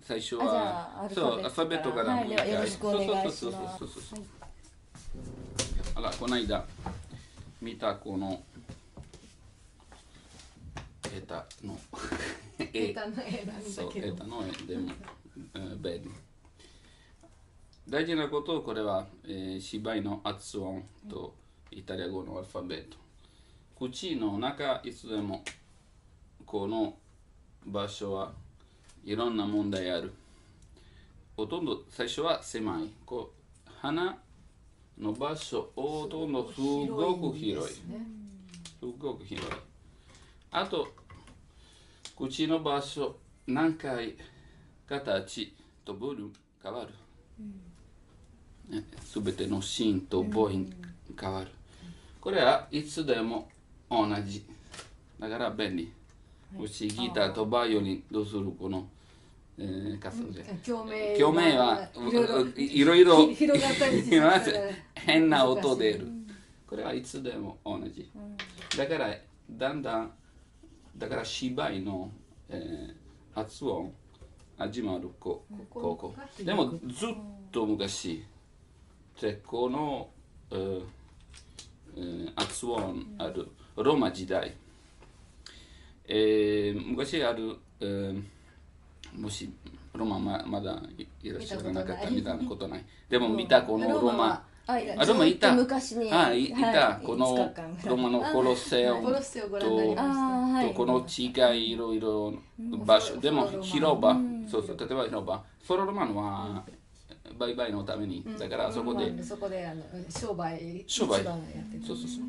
最初あ、じゃはあアルフそう、アルァベットファベットからはい、もう一回。ではよろしくお願いします。そうそうそうそうそう。はいあら、この間見たこのエタのエタの絵なんそう、だけどエタの絵でも、便利。大事なこと、これは、芝居の発音とイタリア語のアルファベット。口の中、いつでもこの場所はいろんな問題ある。ほとんど最初は狭い。こう鼻の場所、ほとんどすごく広い。すごく広い。あと、口の場所、何回形とボリューム変わる。すべてのシーンと母音変わる。これはいつでも同じ。だから便利。もしギターとバイオリンどうするこの、共鳴共鳴はいろいろ広がったりして変な音出る。これはいつでも同じ。だからだんだんだから芝居の、発音始まるここ。でもずっと昔でこの、発音あるローマ時代、昔ある、もしローマまだいらっしゃらなかった見たことない。でも見たこのローマ、あ、ローマいた。昔に、いたこのローマのコロッセオコロッセオご覧になりましたとこの違いいろいろ場所。でも広場、そうそう、例えば広場。フォロロマンは売買のために、だからそこで商売商売一番やってる。そうそうそう。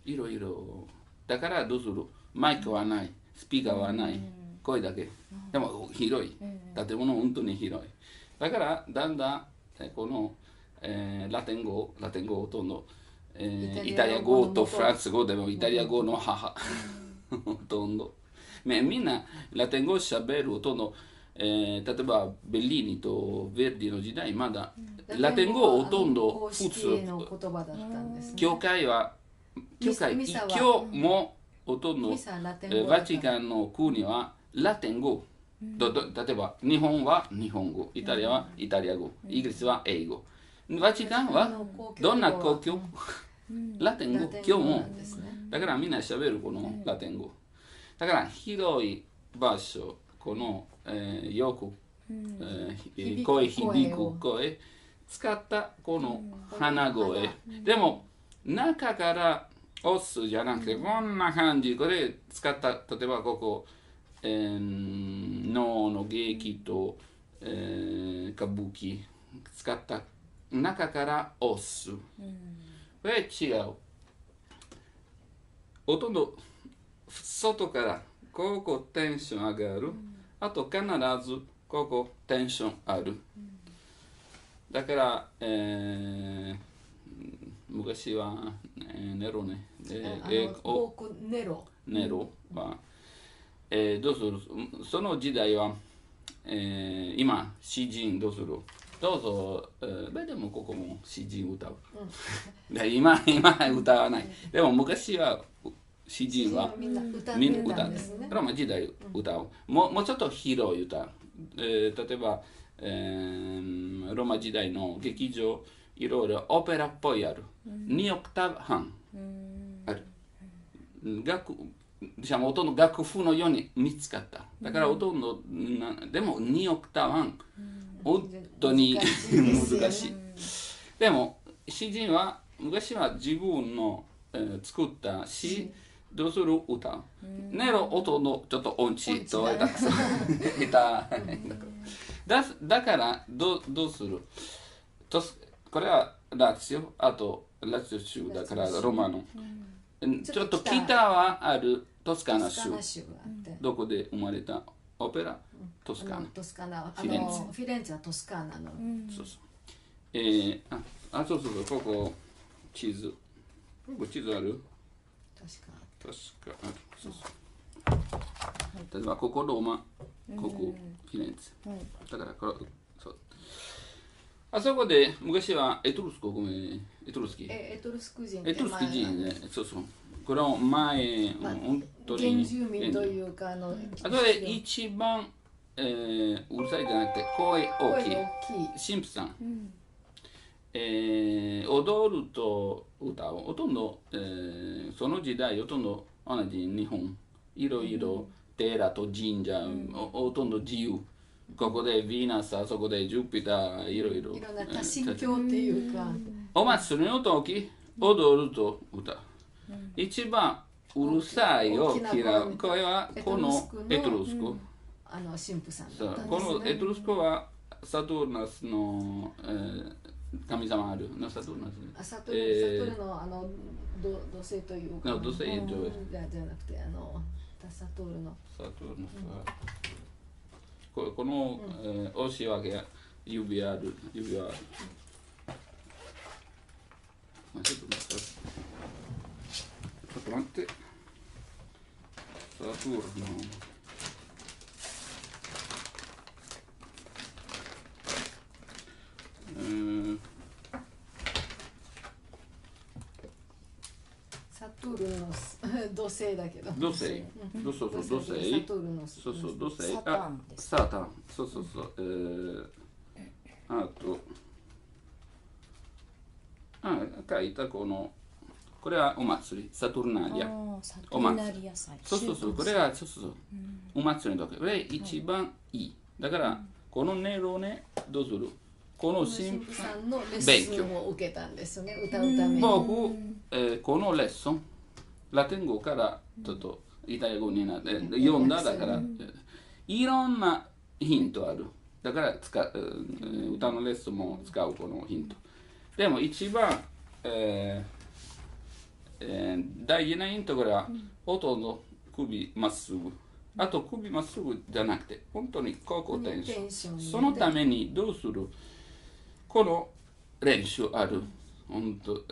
いろいろ。だからどうする？マイクはない、スピーカーはない、声だけ。でも広い。建物本当に広い。だからだんだんこの、ラテン語ほとんど、イタリア語とフランス語でもイタリア語の母ほとんど。みんなラテン語をしゃべるほとんど、例えばベリーニとヴェルディの時代まだラテン語をほとんど普通。教会は今日もほとんどバチカンの国はラテン語。例えば日本は日本語、イタリアはイタリア語、イギリスは英語。バチカンはどんな公共ラテン語、今日も。だからみんなしゃべるこのラテン語。だから広い場所、この、よく、声響く声、使ったこの鼻声。でも中から押すじゃなくて、こんな感じ、これ使った、例えばここ、脳の劇と、歌舞伎使った中から押す。これ違う。ほとんど外からここテンション上がる。あと必ずここテンションある。だから、昔は、ネロね。ネロは、どうする？その時代は、今、詩人どうする？どうぞ、でもここも詩人歌う。今歌わない。でも昔は詩人はみんな歌う。ローマ時代歌う。もうちょっと広い歌。例えば、ローマ時代の劇場、いろいろオペラっぽいある。2オクターブ半ある。ほとんど楽譜のように見つかった。だからほとんど、でも2オクターブ半、本当に難しい。でも詩人は昔は自分の、作った詩どうする歌。ネロほとんどちょっと音痴と下手。だからどうする？これはラツィオ、あとラツィオ州だからロマノ。ちょっと北はあるトスカナ州。どこで生まれたオペラ？トスカナ。フィレンツェはトスカーナの。そうそう。そうそう、ここ地図。ここ地図ある？確かある。そうそう。例えばここローマ、ここフィレンツェ。だからこれそう。あそこで昔はエトルスク人ね。そうそう。これを前、本当に。原住民というかあとで一番、うるさいじゃなくて声大きい。声大きい。神父さん。踊ると歌う。ほとんど、その時代ほとんど同じ日本。いろいろ寺と神社、ほとんど自由。ここでヴィーナス、あそこでジュピター、いろいろ。いろんな多神教っていうか。お祭りの時、踊ると歌う。一番うるさいを嫌う。これはこのエトルスコ。神父さんだそうったんですね。このエトルスコはサトルナスの、神様あるのサトルナス。サトルの土星というか。土星じゃなくてサトルの。サトルナスはこの押し分け指ある指はある。ちょっと待って。サトルのサトルの土星だけど。土星。土星。サトルの。そうそう土星。サタンです。サタン。そう。あと書いたこれはお祭りサトルナリア。サトルナリア祭。そうこれはお祭りの時。これ一番いい。だからこのネロねどうする？この神父さんのレッスンを受けたんですね。歌うために。僕このレッスンラテン語からちょっとイタリア語になって読んだだからいろんなヒントある。だから歌のレッスンも使うこのヒント。でも一番、大事なヒントはほとんど首まっすぐ。あと首まっすぐじゃなくて本当にここテンション。そのためにどうする？この練習ある。本当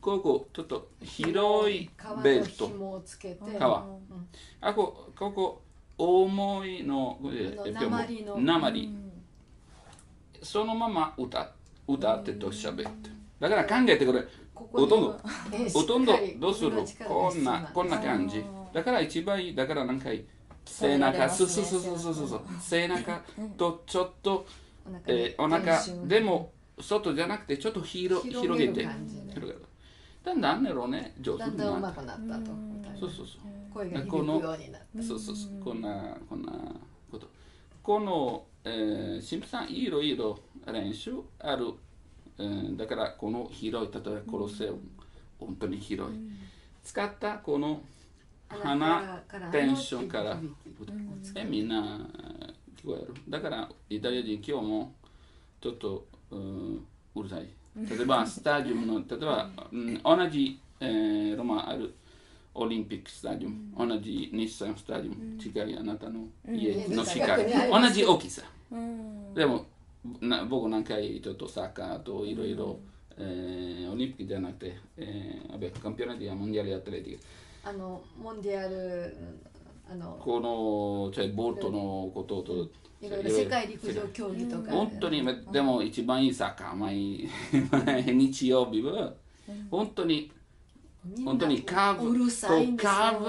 ここちょっと広いベルト。革。ここ重いの鉛。そのまま歌ってと喋って。だから考えてくれ。ほとんどどうする？こんな感じ。だから一番いい。だから何回背中、背中とちょっとお腹でも外じゃなくてちょっと広げて。だんだんね上手になった。だんだん上手くなったと。声が響くようになった。そうこんなこと。この神父さんいろいろ練習ある。だからこの広い例えばコロセウム本当に広い。使ったこの鼻テンションからみんな聞こえる。だからイタリア人今日もちょっとうるさい。例えばスタジアムの例えば同じロマあるオリンピックスタジアム同じ日産スタジアム近いあなたの家の近く同じ大きさ。でも僕何回ちょっとサッカーといろいろオリンピックじゃなくてcampionati mondiali atletici モンディアルこのボルトのことといろいろ世界陸上競技とか本当にでも一番いいサッカー日曜日は本当にカーブとカーブ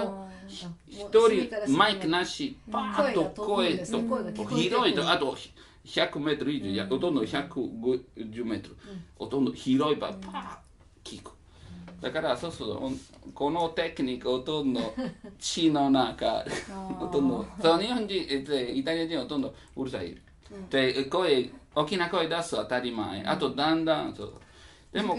一人マイクなしパーッと声と広いとあと100メートル以上ほとんど150メートルほとんど広い場パーッ聞く。だからそうこのテクニックほとんど血の中ほとんど日本人イタリア人ほとんどうるさい。で大きな声出す当たり前。あとだんだんでも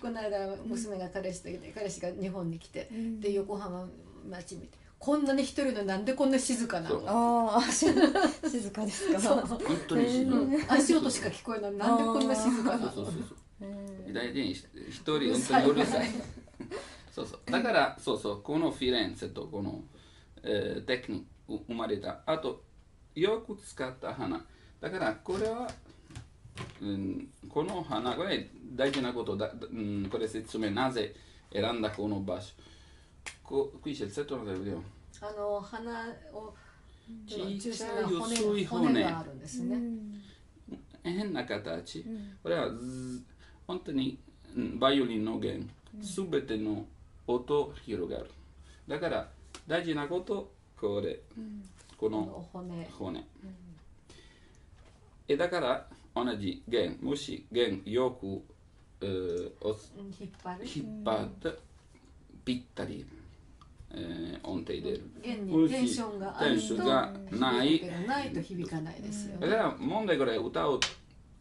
この間娘が彼氏が日本に来てで横浜町見てこんなに一人のなんでこんな静かなの？静かですか？本当に静か。足音しか聞こえない。なんでこんな静かなの？イタリア人一人本当にうるさい。だからこのフィレンツェとこのテクニック生まれた。あとよく使った花。だからこれはこの花これ大事なことだ。これ説明なぜ選んだこの場所。qui c'è il setto non vediamo 花を小さい骨があるんですね。変な形。これは本当にバイオリンの弦すべての音広がる。だから大事なことここの骨。だから同じ弦、もし弦よく引っ張ってぴったり音程出る。弦にテンションがあるとないと響かないですよ。だから問題ぐらい歌う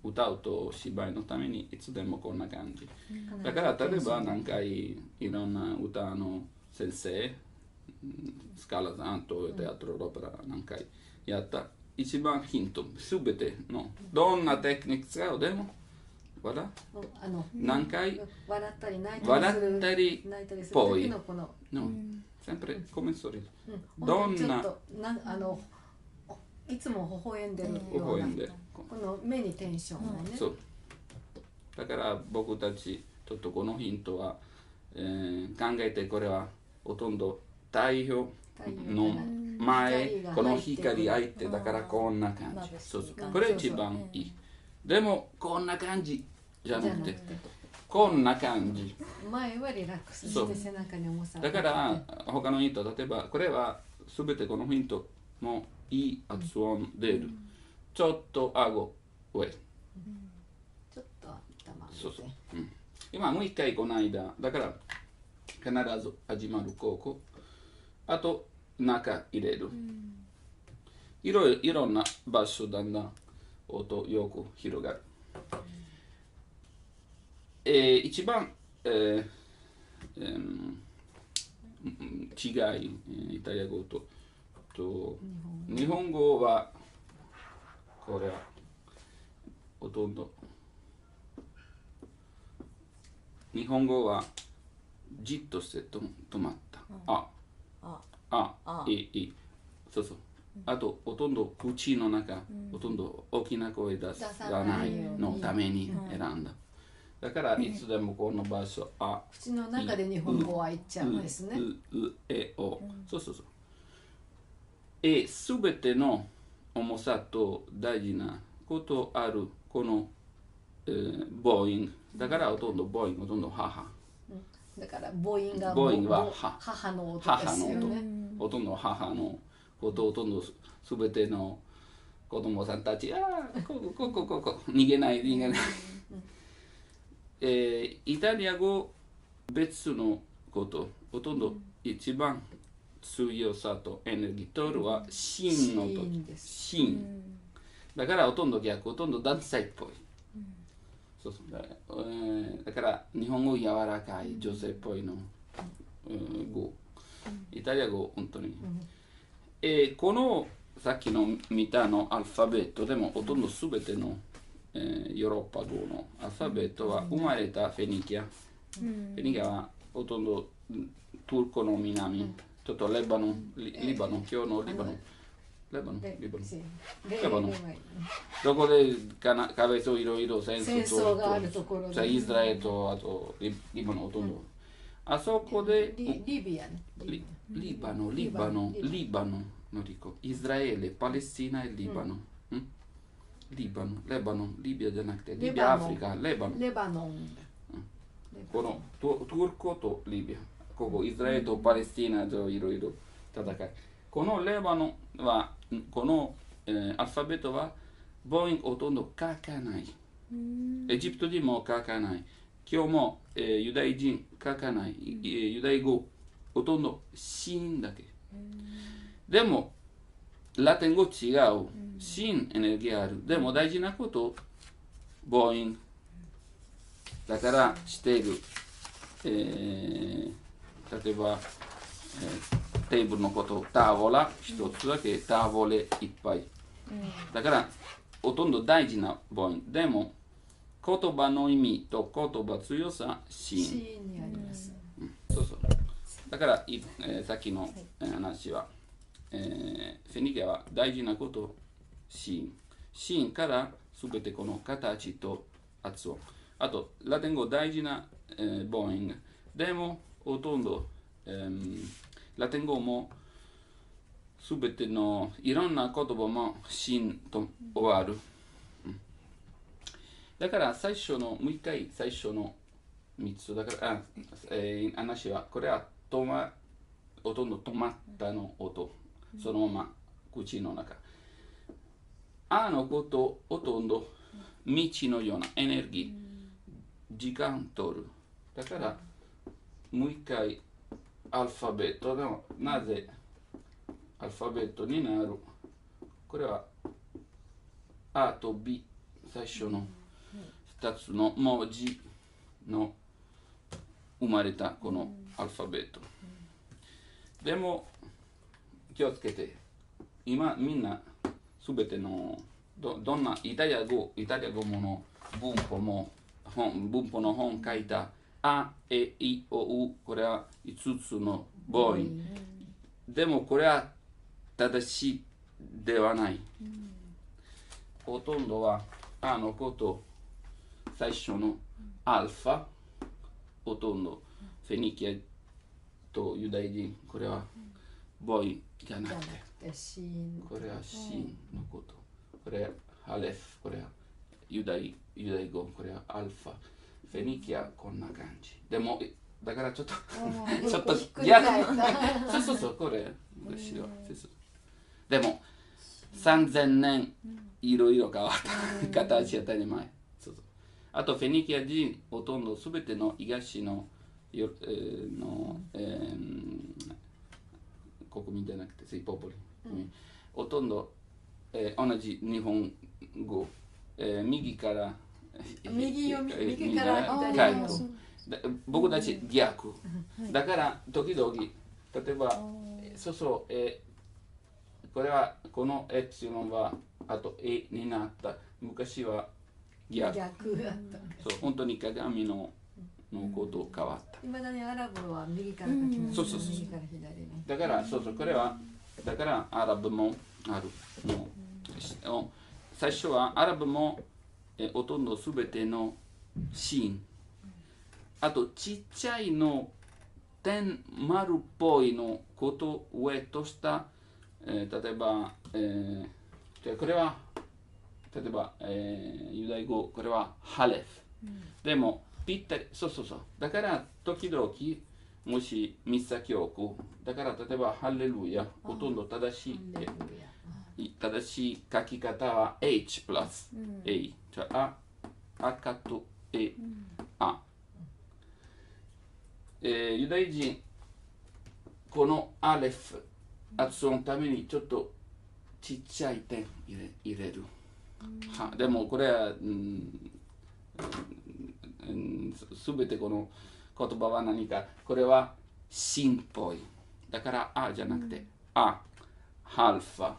と芝居のためにいつでもこんな感じ。だから例えば何回いろんな歌の先生、スカラさんとテアトロロペラ何回やった一番ヒント、すべてのどんなテクニック使うでも、何回笑ったり泣いたりぽいのこのsempre come sorriso。どんな、いつも微笑んでるような、この目にテンションがね。そう。だから僕たちちょっとこのヒントは、考えてこれはほとんど太陽の前、この光入ってだからこんな感じ。そうそう。これ一番いい。でもこんな感じじゃなくて。こんな感じ。前はリラックスして背中に重さ。だから他のヒント、例えばこれはすべてこのヒントもいい発音出る。ちょっと顎上。ちょっと頭そうそう。今もう一回この間、だから必ず始まるここ。あと中入れる。いろんな場所だんだん音よく広がる。一番、違い、イタリア語と日本語はこれはほとんど日本語はじっとして止まった。そうそう。あとほとんど口の中、ほとんど大きな声出さないのために選んだ。だからいつでもこの場所、口の中で日本語は言っちゃうんですね。そうそうそう。すべての重さと大事なことあるこの母音。だからほとんど母音、ほとんど母。だから母音が母の音ですよね。ほとんど母のこと、ほとんどすべての子供さんたち、逃げない。イタリア語別のこと、ほとんど一番強さとエネルギーとるは芯の音。芯。だからほとんど逆、ほとんど男性っぽい。そうそう。だから日本語柔らかい女性っぽいの語。イタリア語本当に。このさっきの見たのアルファベットでもほとんどすべてのヨーロッパ語のアルファベットは生まれたフェニキア。フェニキアはほとんどトルコの南、ちょっとレバノン、今日のレバノン。どこで壁といろいろ戦争があるところで。イスラエルとあとリバノンほとんど。あそこでリビアね。リバノンのりこ。イスラエル、パレスチナe Libano。レバノン、リビアじゃなくて、リビア、アフリカ、レバノン。このトルコとリビア、ここイスラエルとパレスチナといろいろ戦い。このレバノンは、このアルファベットは母音ほとんど書かない。エジプト人も書かない。今日もユダヤ人書かない。ユダヤ語ほとんど芯だけ。でも、ラテン語違う。芯エネルギーある。でも大事なこと、母音。だからしている。例えば、テーブルのこと、タボラ、一つだけタボレいっぱい。だから、ほとんど大事な母音。でも、言葉の意味と言葉強さ、芯。にあります。そうそう。だから、さっきの話は、フェニキアは大事なこと、芯。芯からすべてこの形と発音。あと、ラテン語大事な、母音。でも、ほとんど、ラテン語もすべてのいろんな言葉も芯と終わる。だから最初の、もう一回最初の3つ。だから、話は、これはほとんど止まったの音。そのまま口の中。あのことほとんど未知のようなエネルギー、時間取る。だから、もう一回アルファベットでもなぜアルファベットになる。これは A と B 最初の2つの文字の生まれたこのアルファベット。でも気をつけて、今みんなすべてのどんなイタリア語もの文法の本書いたあ、え、い、お、う、これは5つの母音。でもこれは正しいではない。ほとんどはあのこと最初のアルファ、ほとんどフェニキアとユダヤ人、これは母音じゃなくて、これはシーンのこと。これはハレフ、これはユダヤ語、これはアルファ。フェニキアこんな感じ。でも、だからちょっと逆。そう、これ、後ろ。でも、3000年いろいろ変わった形当たり前。あと、フェニキア人、ほとんどすべての東の国民じゃなくて、セイポポリ。ほとんど、同じ日本語、右から右から左に僕たち逆。だから時々例えばこれはこのエプシロンはあと A になった。昔は逆だった。そう本当に鏡のこと変わった。いまだにアラブは右から書きます。右から左に。だからこれはだからアラブもあるの。最初はアラブもほとんどすべてのシーン。あとちっちゃいの点丸っぽいのこと上とした、例えば、これは例えば、ユダヤ語これはハレフ、でもぴったりそうだから時々もしミサキオクだから例えばハレルヤほとんど正しい書き方は H プラス A じゃあ赤と A ユダヤ人このアレフ発音のためにちょっとちっちゃい点入れる、でもこれはすべてこの言葉は何かこれはシンっぽいだからあじゃなくてハルファ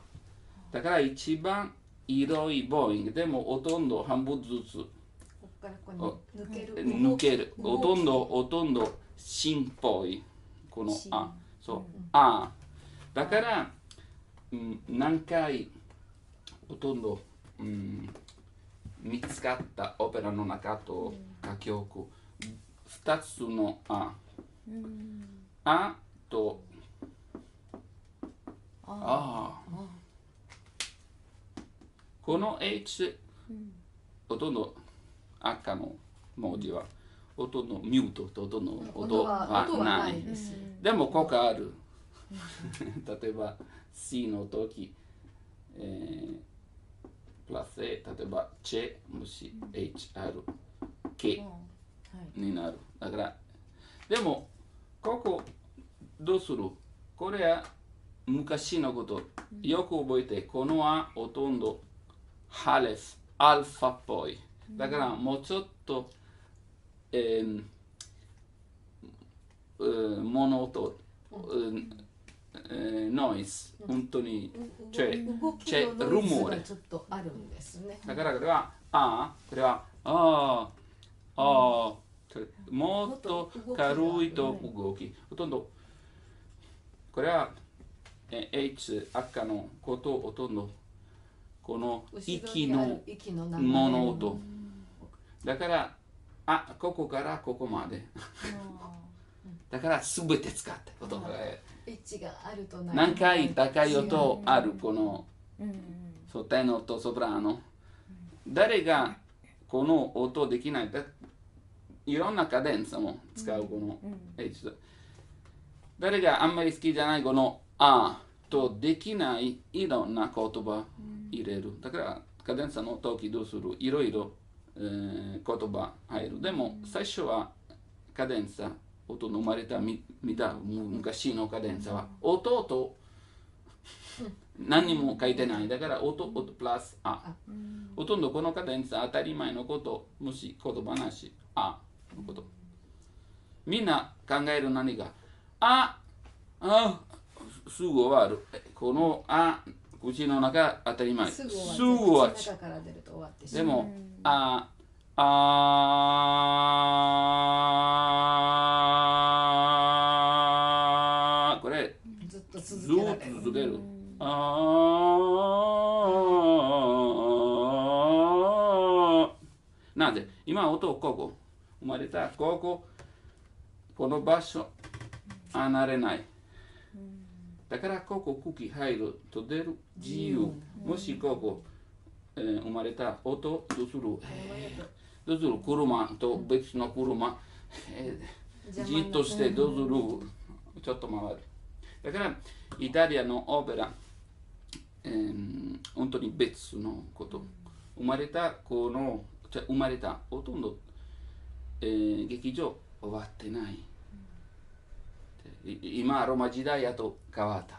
だから一番広い母音でもほとんど半分ずつ抜けるほとんどシンっぽいこのだから、何回ほとんど、見つかったオペラの中と歌曲2つのとこの H ほとんど赤の文字はほとんどミュートとほとんど音はない。でもここある。例えば C の時、プラス A 例えばチェもし H ある K になる。だからでもここどうする？これは昔のことよく覚えてこのはほとんどハレフアルファっぽい。だからもうちょっと物音、ノイズ、本当に動きのノイズがちょっとあるんですね。だからこれはこれはもっと軽いと動き、ほとんどこれは H 赤のことほとんどこの息の物音だからここからここまでだからすべて使って音が何回高い音あるこのテノとソプラノ誰がこの音できないいろんなカデンサも使うこの H 誰があんまり好きじゃないこのとできないいろんな言葉入れる。だからカデンサの時どうするいろいろ、言葉入る。でも最初はカデンサ、音の生まれた見た昔のカデンサは音と何も書いてない。だから音プラスあ。ほとんどこのカデンサ当たり前のこと、もし言葉なし、あのこと。みんな考える何がすぐ終わる。この口の中当たり前。すぐ終わる。口の中から出ると終わってしまう。でも、これずっとずっ続けられる。と続ける。なぜ今音ここ生まれたこの場所離れない。だからここ空気入ると出る自由。もしここ、生まれた音どうする車と別の車、じっとしてどうするちょっと回る。だからイタリアのオペラ、本当に別のこと。生まれたほとんど、劇場終わってない。今ローマ時代やと変わった。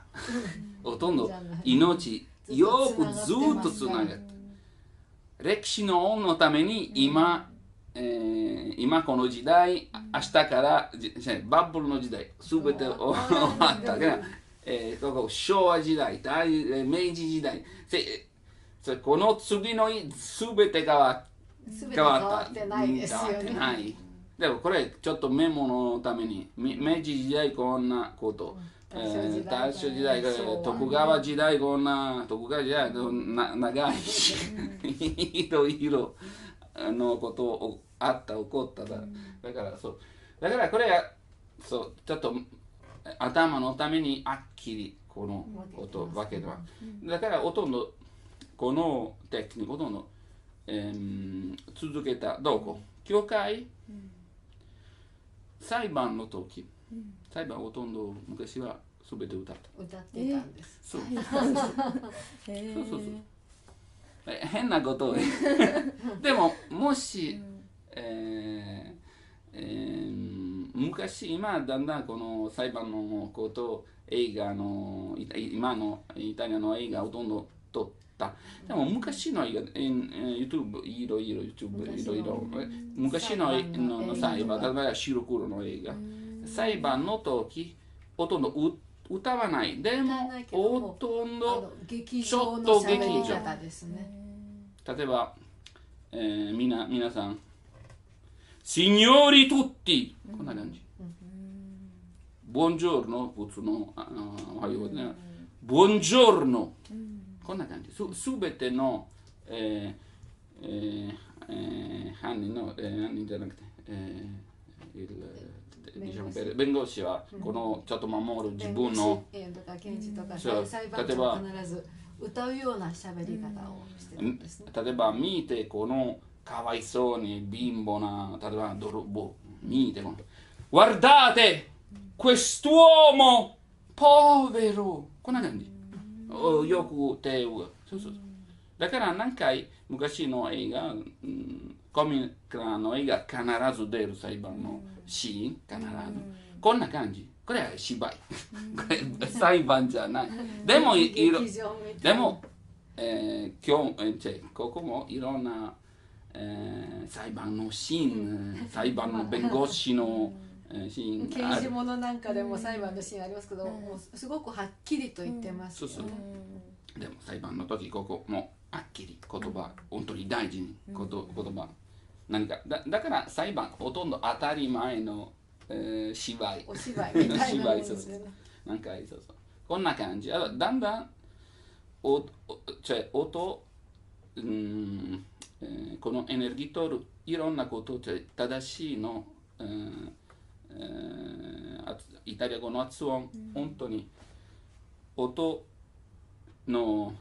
ほとんど命よくずっとつながって。歴史の恩のために今この時代、明日からバブルの時代すべて終わったから、昭和時代、明治時代、この次のすべて変わってないですよね。でもこれちょっとメモのために明治時代こんなこと、大正時代徳川時代こんな長いいろいろのこと起こっただからこれはちょっと頭のためにあっきりこのことわけだ。だからほとんどこのテクニックほとんど、続けたどこ教会、裁判の時、裁判ほとんど昔は全て歌ってたんです。そう変なことでももし、昔今だんだんこの裁判のこと映画の今のイタリアの映画ほとんど撮った。でも昔の映画、YouTube いろいろ昔の裁判、例えば白黒の映画、裁判の時ほとんど歌わない。でもほとんどちょっと劇場ですね。例えば、皆さんシニョーリトッティこんな感じ。ボンジョルノ普通のおはようね。ボンジョルノこんな感じ。すべての犯人じゃなくて弁護士はこのちょっと守る自分の例えば必ず歌うような喋り方をしてるんですね。例えば見てこのかわいそうに貧乏な例えば泥棒見てこのGuardate quest'uomo poveroこんな感じ。よく手をだから何回昔の映画、コミックの映画必ず出る裁判のシーン必ずこんな感じ。これは芝居これ裁判じゃない。でもここもいろんな、裁判のシーン裁判の弁護士のシーン刑事物なんかでも裁判のシーンありますけど、もうすごくはっきりと言ってますよね。でも裁判の時ここもはっきり言葉本当に大事に言葉何かだから裁判ほとんど当たり前の、芝居お芝居みたいなもんですね。なんかこんな感じ。だんだん音、このエネルギー取るいろんなこと正しいの、イタリア語の発音、本当に音の、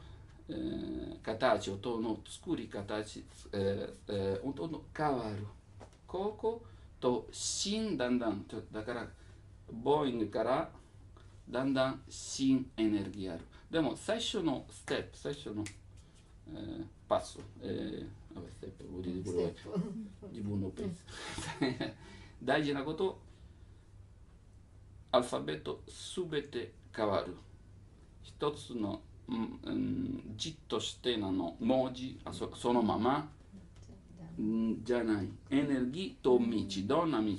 形、音の作り方、音の変わる。ここと芯だんだんだからボーイングからだんだん新エネルギーある。でも最初のステップ、最初の、パス、ステップ、自分のペース。大事なこと、アルファベットすべて変わる。一つの、じっとしての文字、そのままじゃない。エネルギーと道、どんな道？道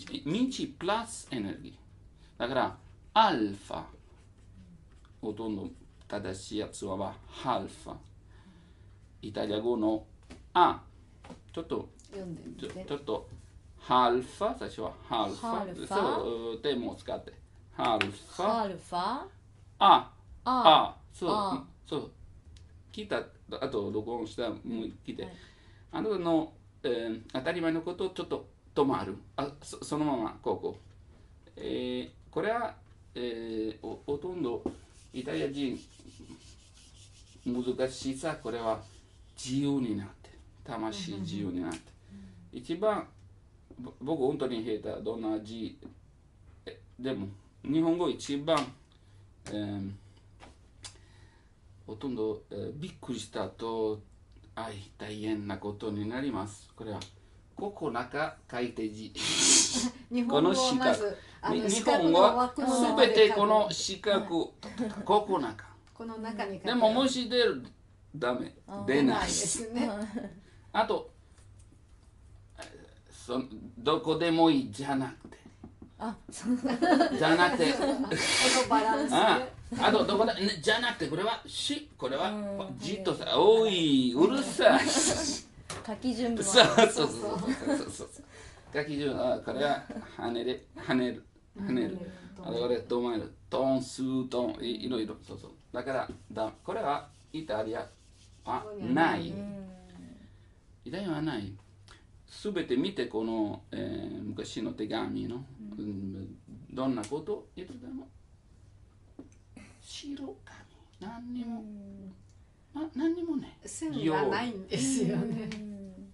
プラスエネルギー。だから、アルファ。ほとんど正しいやつはアルファ。イタリア語のちょっと読んでみて。ちょっとアルファ、最初はアルファ。そう、手も使って。アルファ。アルファ。そう。聞いた、あと録音したもう聞いて。あなたの、当たり前のことをちょっと止まる。そのままここ。これは、ほとんどイタリア人難しさ、これは自由になって、魂自由になって。一番僕本当に下手、どんな字でも日本語一番、ほとんど、びっくりしたと大変なことになります。これはここ中書いて字日本語はまず日本語はすべてこの四角ここ中この中に書いてでももし出るダメ出ないですね。あとどこでもいいじゃなくてじゃなくてこのバランスであとどこでじゃなくてこれはこれはじっとさおいうるさい書き順もそう書き順これは跳ねるあれこれ止まるトンスートンいろいろそうだからこれはイタリアはないイタリアはないすべて見てこの、昔の手紙の、どんなこと言ってたの白紙何にもね線がないんですよね。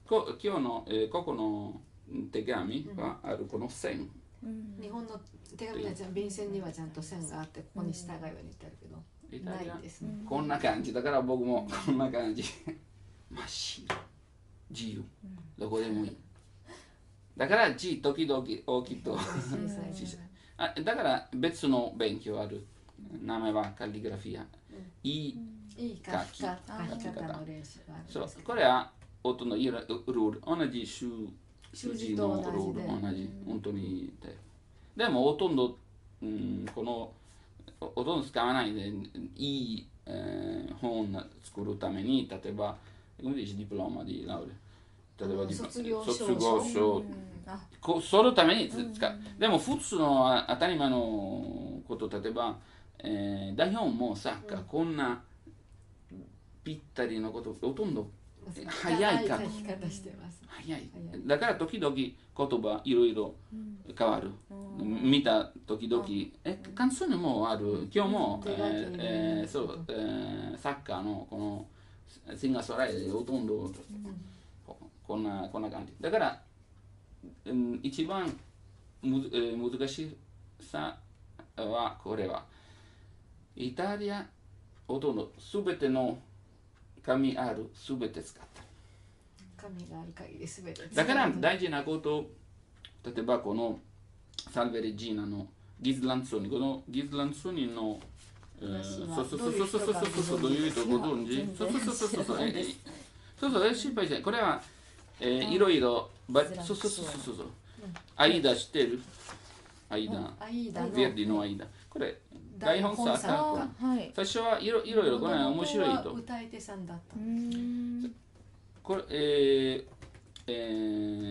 今日の、ここの手紙はあるこの線、日本の手紙は便箋にはちゃんと線があってここに従うように言ってあるけど、ないですね。こんな感じだから僕もこんな感じ真っ白自由どこでもいいだから字時々大きいと小さいだから別の勉強ある名前はカリグラフィアいい書き方の練習があるんですけどそうこれは音のルール同じ数字のルール同じ本当にでもほとんどこのほとんど使わないでいい本を作るために例えばcome dici diploma di laurea例えば卒業証そのために使うでも普通の当たり前のこと例えば台本もサッカーこんなぴったりのことほとんど早い書き方してます早いだから時々言葉いろいろ変わる見た時々関数にもある今日もそうサッカーのこのシンガーソライでほとんどこんな感じだから一番難しさはこれはイタリアほとんど全ての紙ある全て使った紙がある限り全てだから大事なこと例えばこのサルベレジーナのギズランツォニこのギズランツォニのそうどういう人ご存知そう心配しないこれはいろいろそうアイダ知ってるアイダヴェルディのアイダこれ台本さ最初はいろいろこれ面白いと歌い手さんだったこれ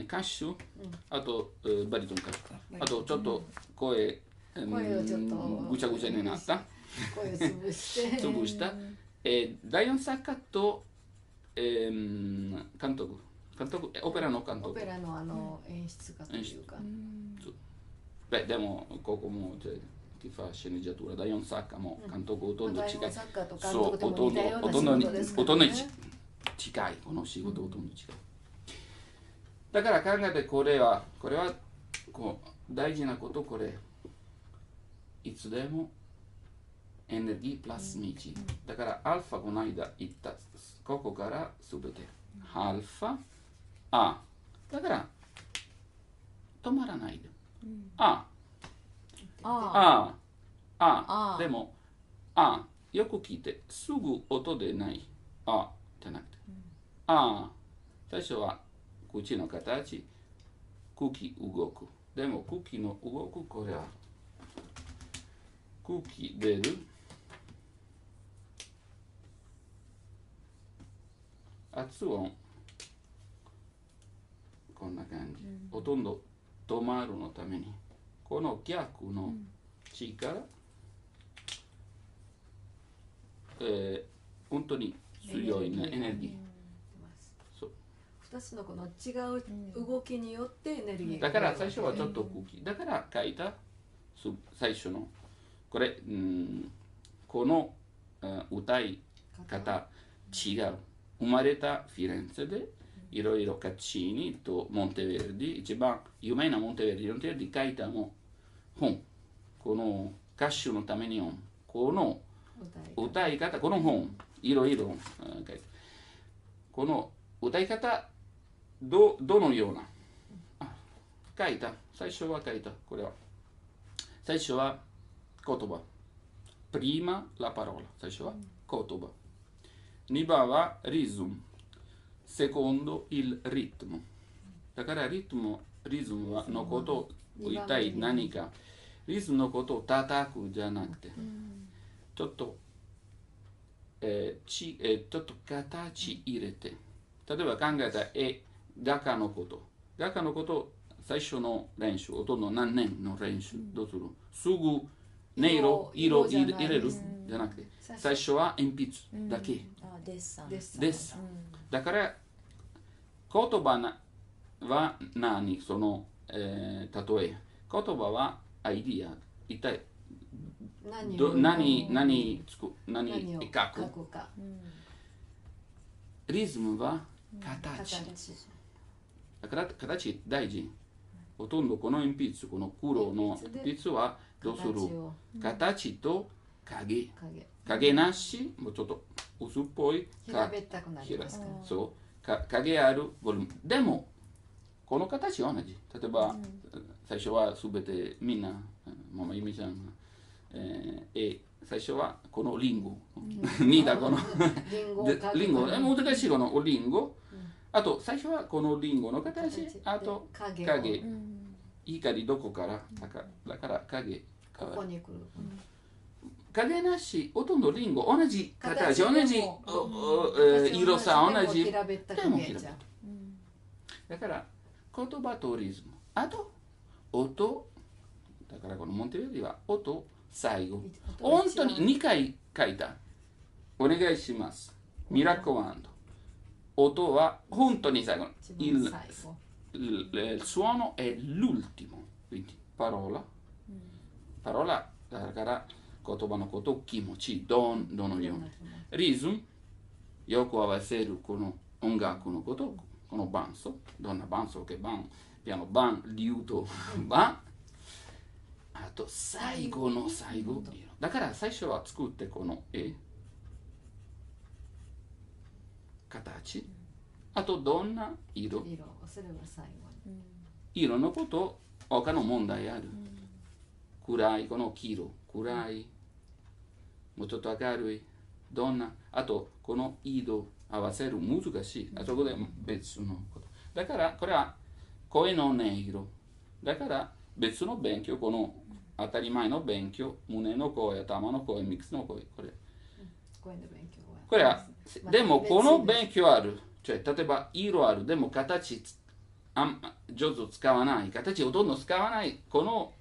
歌手あとバリトン歌手あとちょっと声をちょっとぐちゃぐちゃになった声を潰した第4作家と監督オペラの監督オペラの演出家というかでもここもchi fa sceneggiatura da Ion Saccaも監督ほとんど近いそうほとんど近いこの仕事ほとんど近いだから考えてこれはこう大事なことこれいつでもエネルギープラス2次。だからアルファこの間言った。ここからすべて。アルファ、あ。だから止まらないで。あ。あ。あ。でも、あ。よく聞いて、すぐ音でない。あ。じゃなくて。あ。最初は口の形、茎動く。でも茎の動くこれは茎出る発音こんな感じ、ほとんど止まるのためにこの逆の力、本当に強い、ね、エネルギー。2つのこの違う動きによってエネルギーが、だから最初はちょっと茎、だから書いた最初のこれ、この歌い方違う。生まれたフィレンツェでいろいろカッチーニとモンテベルディ、一番有名なモンテベルディ書いたの本、この歌手のためにこの歌い方、この本いろいろ書いて、この歌い方どのような書いた、最初は書いた、これは最初は言葉、prima la parola、最初は言葉、2番はリズム、secondo il ritmo、だからリズムのことを一体何か、リズムのことを叩くじゃなくて、ちょっとちょっと形入れて、例えば考えた画家のこと、最初の練習、ほとんど何年の練習、どうする、すぐ色入れるじゃなくて、最初は鉛筆だけ、デッサン、だから言葉は何、その、例え言葉はアイディア、一体何書くか、リズムは形、だから形大事。ほとんどこの鉛筆、この黒の鉛筆はどうする、形と影なし、もうちょっと薄っぽい、平べったくなりますから、そう影あるボリュームでもこの形は同じ。例えば、最初はすべてみんなママユミちゃんが、最初はこのリンゴ、見たこのリンゴ、難しいこのリンゴ、あと最初はこのリンゴの形、あと影、光どこからだから影ここに来る、影なし、ほとんどリンゴ同じ形、同じ色さ、同じ平べったく見えちゃう。だから言葉とリズム、あと音、だからこのモンテベルディは音最後、本当に2回書いた。お願いします。ミラコワンド。音は本当に最後。Il suono è l'ultimo. Quindi parola. Parola だから言葉のこと、気持ち、どのように。リズム、よく合わせるこの音楽のこと、この伴奏、どんな伴奏け伴、ピアノ伴、リュート伴。あと最後の最後、だから最初は作ってこの形、あとどんな色、それは最後に、色のこと他の問題ある、暗い、この黄色暗い、もうちょっと明るい、どんな、あとこの色合わせる難しい、あそこで別のこと、だからこれは声の音色、だから別の勉強、この当たり前の勉強、胸の声、頭の声、ミックスの声、これ。声の勉強は。これは、でもこの勉強ある。例えば色ある、でも形上手使わない、形ほとんど使わない、この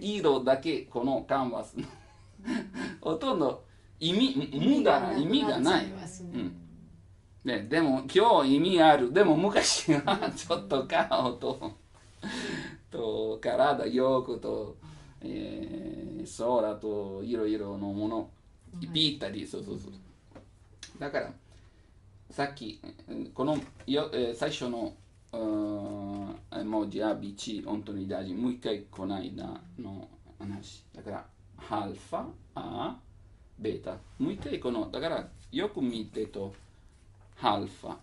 色だけ、このカンバスのほとんど意味がない。でも今日意味ある、でも昔はちょっと顔と体、欲と、空といろいろのもの、ぴったり、そう。だから、さっき、この最初の文字 ABC、本当に大事、もう一回この間の話。だから、アルファ、A、ベータ。もう一回この、だからよく見てと、アルファ。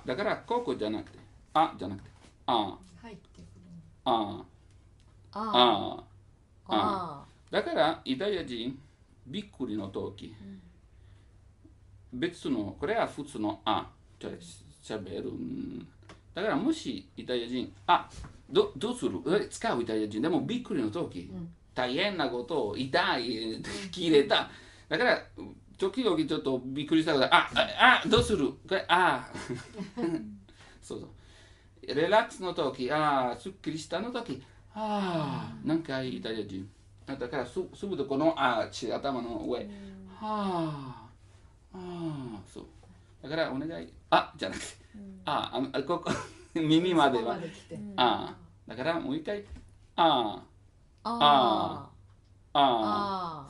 だからここじゃなくて、じゃなくて、入ってくる。だからイタリア人、びっくりの時、別の、これは普通のしゃべる。だからもしイタリア人、どうする使うイタリア人でもびっくりの時、大変なことを痛い、切れた。だから、時々ちょっとびっくりしたから、どうするこれ、そうそう。リラックスの時、すっきりしたの時、何回イタリア人。だからすぐとこの頭の上、そう。だからお願い、じゃなくて、ここ、耳までは。だからもう一回、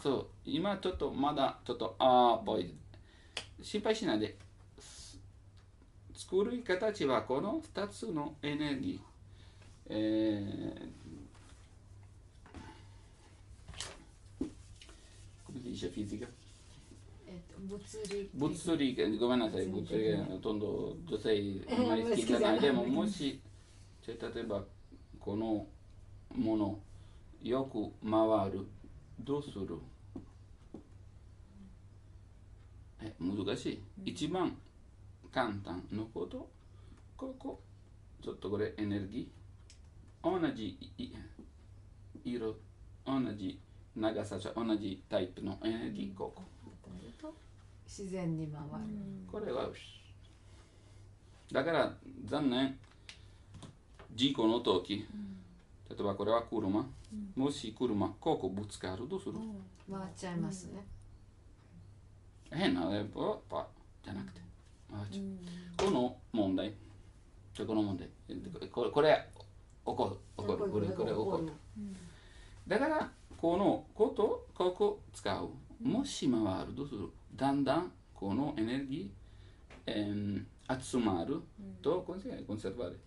そう、今ちょっとまだちょっとっぽい。心配しないで。作る形はこの2つのエネルギー。フィジカ物理、ごめんなさい、物理ほとんど女性あまり好きじゃない。でももし、例えばこのものよく回る、どうする？難しい。一番簡単のこと、ここ、ちょっとこれエネルギー、同じ色、同じ長さ、同じタイプのエネルギー、ここ。自然に回る。これは、だから残念、事故の時、例えばこれは車、もし車、ここぶつかる、どうする？回っちゃいますね。変なパじゃなくて、この問題、この問題、これ起こる、これ起こる。だからこのことをここ使う。もし回る、どうする？だんだんこのエネルギー、集まると、コンセルバーレ。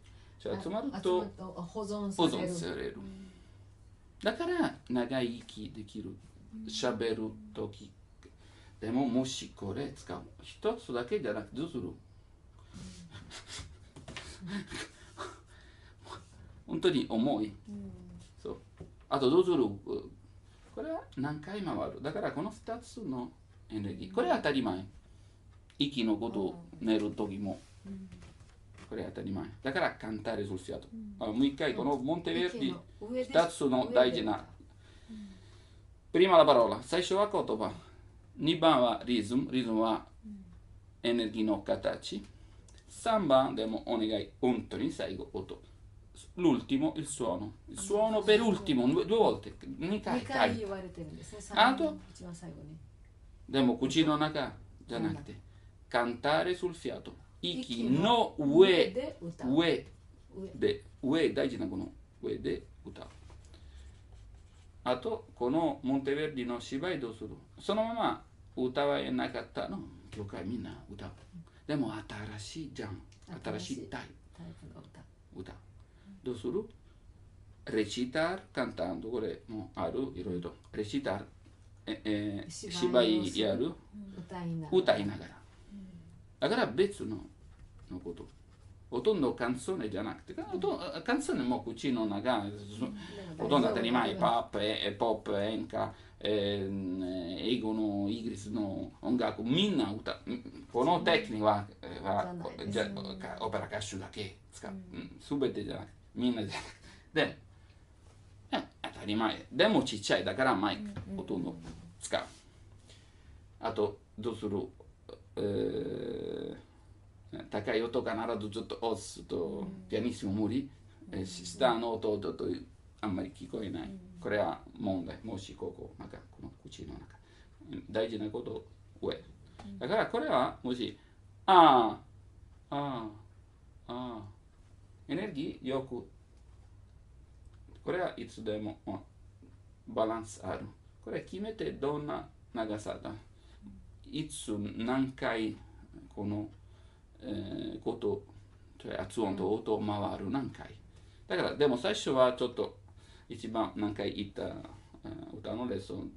集まると保存される。だから長生きできる。しゃべるとき。でももしこれ使う。一つだけじゃなくてどうする？本当に重い。そう。あとどうする？これは何回回る。だからこの2つのエネルギー。これは当たり前。息のことを寝るときも。これ当たり前。だからカンタレsul fiato。もう一回このモンテベルディ、2つの大事な。prima la parola。最初は言葉。2番はリズム。リズムはエネルギーの形。3番でもお願い。本当に最後音。L'ultimo, il suono. Il suono per ultimo, 2 volte. 2回言われてるんですね。あと、一番最後に。でも口の中じゃなくて、cantare sul fiato。息の上で、大事なこの上で歌う。あと、このモンテベルディの芝居どうする？そのまま歌わなかったの、教会みんな歌う。でも新しいじゃん。新しいタイプの歌。どうする？ recitar cantando。これもある、いろいろ。recitar、芝居やる。歌いながら。だから別のこと。ほとんどカンソネじゃなくて、カンソネも口の中、ほとんど当たり前、ポップ、演歌、英語のイギリスの音楽、みんな歌。このテクニックはオペラ歌手だけ使う。すべてじゃなくて、みんなじゃなくて。で、当たり前。でもちっちゃいだからマイクほとんど使う。あと、どうする？高い音が鳴らずちょっと押すとピアニッシモ無理。下の音とあんまり聞こえない。これは問題。もしこの口の中。大事なことを上。だからこれはもし、エネルギーよく、これはいつでもバランスある。これ決めてどんな長さだ。いつ何回この、こと、発音と音を回る何回。だからでも最初はちょっと一番何回言った歌のレッスン。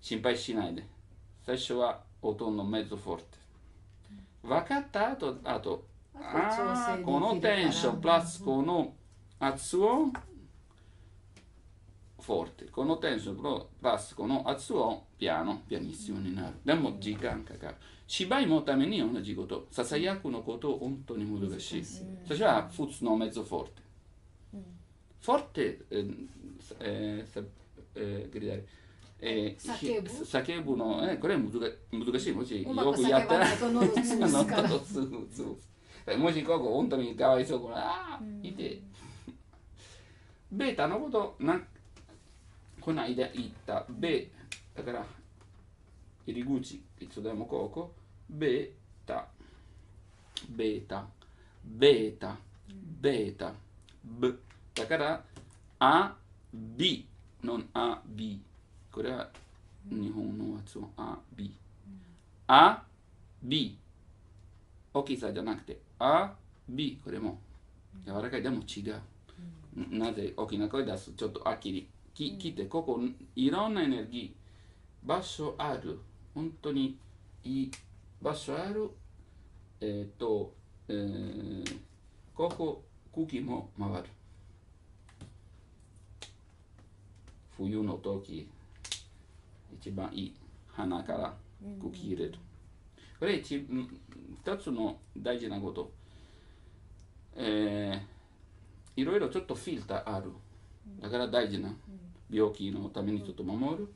心配しないで。最初は音のメッゾフォルテ。分かったあと、このテンションプラスこの発音フォルテ。このテンションプラスこの発音ピアニッシモになる。でも時間かかる。芝居のために同じこと。ささやくのこと本当に難しい。そしては普通のメッゾフォルテ。フォルテ、叫ぶの、これ難しい。もしよくやったら、もしここ本当にかわいそうな、いて。ベータのこと、この間言ったベー、だから、入り口、いつでもここ、ベータ、ベータ、ベータ、ベータ、ブ。だから、あ、び、のあ、び。これは日本の発音、あ、び。あ、び。大きさじゃなくて、あ、び。これも柔らかいでも違う。なぜ大きな声出すちょっとあきり。来て、ここいろんなエネルギー、場所ある。本当にいい場所ある。ここ、空気も回る。冬の時、一番いい。鼻から空気入れる。これ一つの大事なこと。いろいろちょっとフィルターある。だから大事な。病気のためにちょっと守る。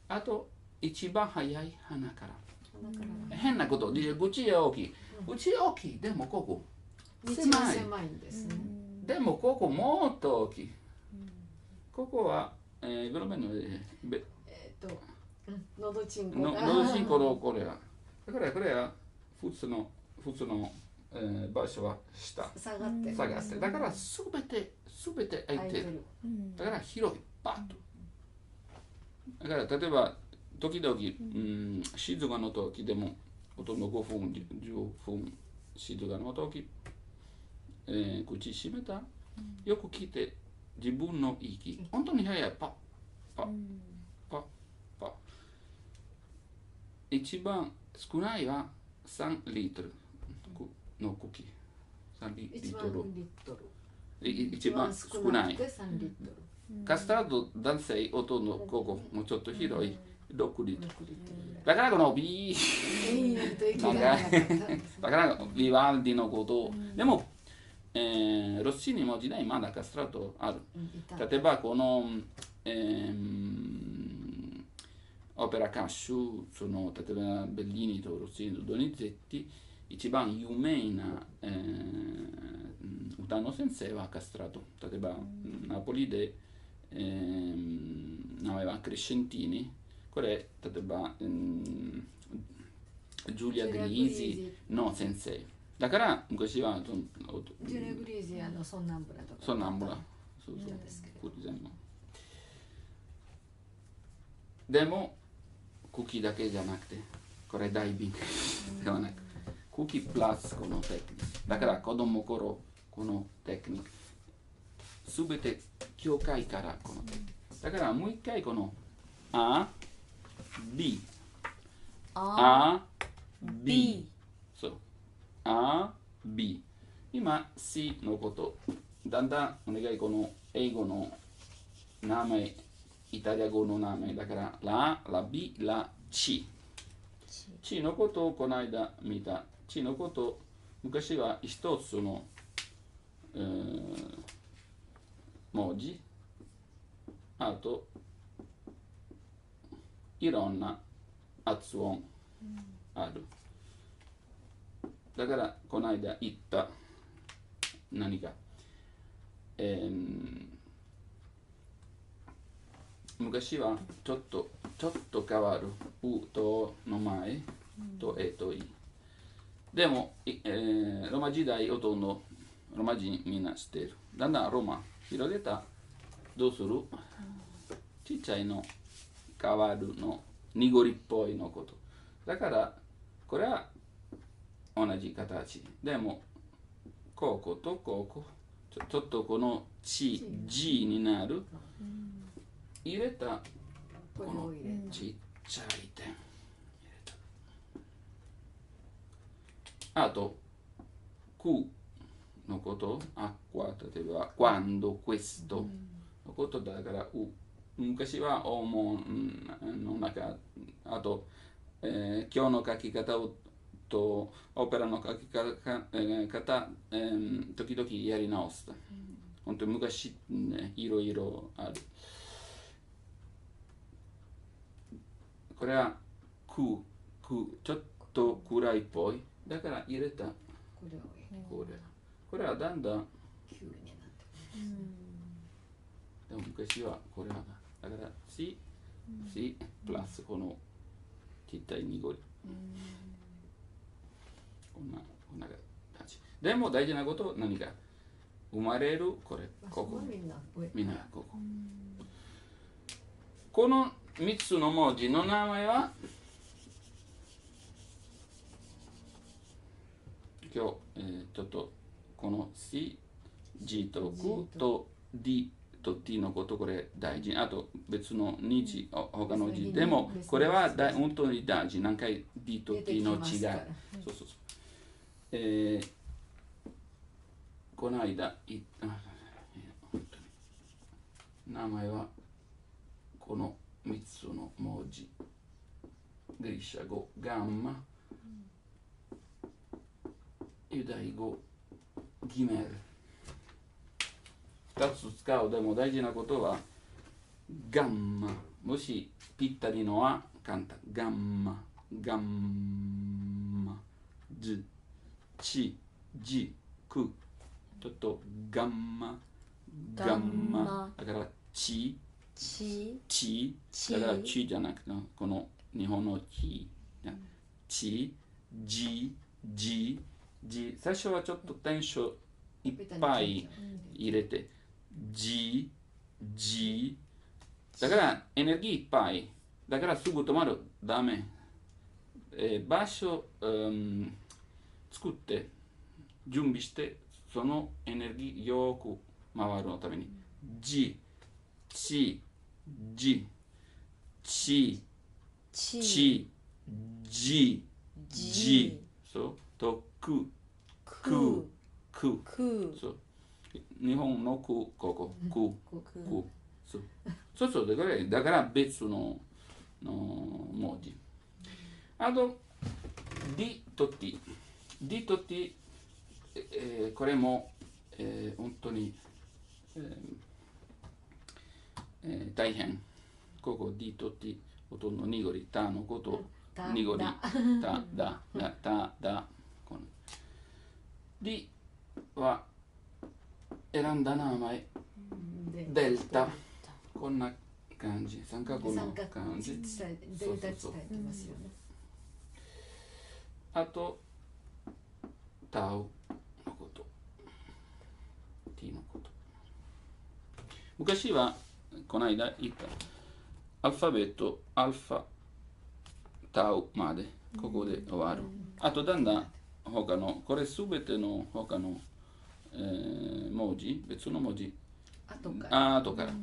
あと、一番早い鼻から。変なこと。口は大きい。口は大きい。でもここ。狭いんですね。でもここもっと大きい。ここは、グロメののどちんこのこれは。だからこれは普通の場所は下。下がって。だからすべて空いてる。だから広い。パッと。だから例えば時々、静かの時でもほとんど5分、10分静かの時、口閉めた。よく聞いて自分の息。本当に早い。パッパッパッパッ。一番少ないは3リットルの呼吸。3リットル。一番少ない。カスタード男性音のここもちょっと広い6リットル。だからこのビーだからビワルディのこと。でも、ロッシーニも時代まだカスタードある。例えばこの、オペラ歌手、例えばベルリーニとロッシーニとドニゼッティ、一番有名な、歌の先生はカストラト。例えば、ナポリで、名前はクレシェンティーニ。これ、例えば、ジュリア・グリージの先生。だから、昔は、ジュリア・グリージのソンナンブラとか。ソンナンブラ。そうですけど。でも、クッキーだけじゃなくて、これダイビングではなく、クッキープラスこのテクニック。だから子供の頃、このテクニック。すべて教会からこのテクニック。だからもう一回このA、B。A、B。そう。A、B。今、C のこと。だんだんお願いこの英語の名前。イタリア語の名前だからラ、ラ、ビ、ラ、チ。チのことをこの間見た。チのこと、昔は一つの、文字。あと、いろんな発音ある。だからこの間言った何か。昔はちょっと変わる。うとの前ととい。でも、ロマ時代ほとんどロマ人みんな知っている。だんだんロマ広げた。どうする？ちっちゃいの変わるの濁りっぽいのこと。だからこれは同じ形。でもこことここちょっとこのGになる。入れたこのちちゃい点入れた。あと、くのこと、acqua、例えば、quando、questo のことだから、昔は、の中、あと、今日の書き方と、オペラの書き方、時々やり直す。本当に昔、ね、いろいろある。これは、ちょっと暗いっぽい。だから入れた。これはだんだん急になってでも昔はこれはだから C プラスこのちっちゃい濁り、こんな感じ。でも大事なことは何か生まれるこれここみんなここ、この3つの文字の名前は今日、ちょっとこの C、G と Q と D と T のことこれ大事。あと別の2字、他の字でもこれは本当に大事。何回 D と T の違い。そうそうそう。この間名前はこの3つの文字。ギリシャ語ガンマ。ユダヤ語ギメル2つ使う。でも大事なことはガンマ、もしぴったりのは簡単。ガンマジチジクちょっとガンマだからチだからチじゃなくてこの日本のチジ最初はちょっとテンションいっぱい入れて、G、だからエネルギーいっぱい、だからすぐ止まる、ダメ。場所、作って、準備して、そのエネルギーよく回るのために、G、そうとそう日本のここそうだから別の文字。あと D と T これも、本当に、大変。ここ D と T ほとんど濁りたのこと濁りたこの D は選んだ名前デルタ、こんな感じ、三角の感じ。あとタウのこと T のこと。昔はこの間言ったアルファベットアルファタウまでここで終わる。あとだんだん他のこれすべての他の、文字別の文字後から、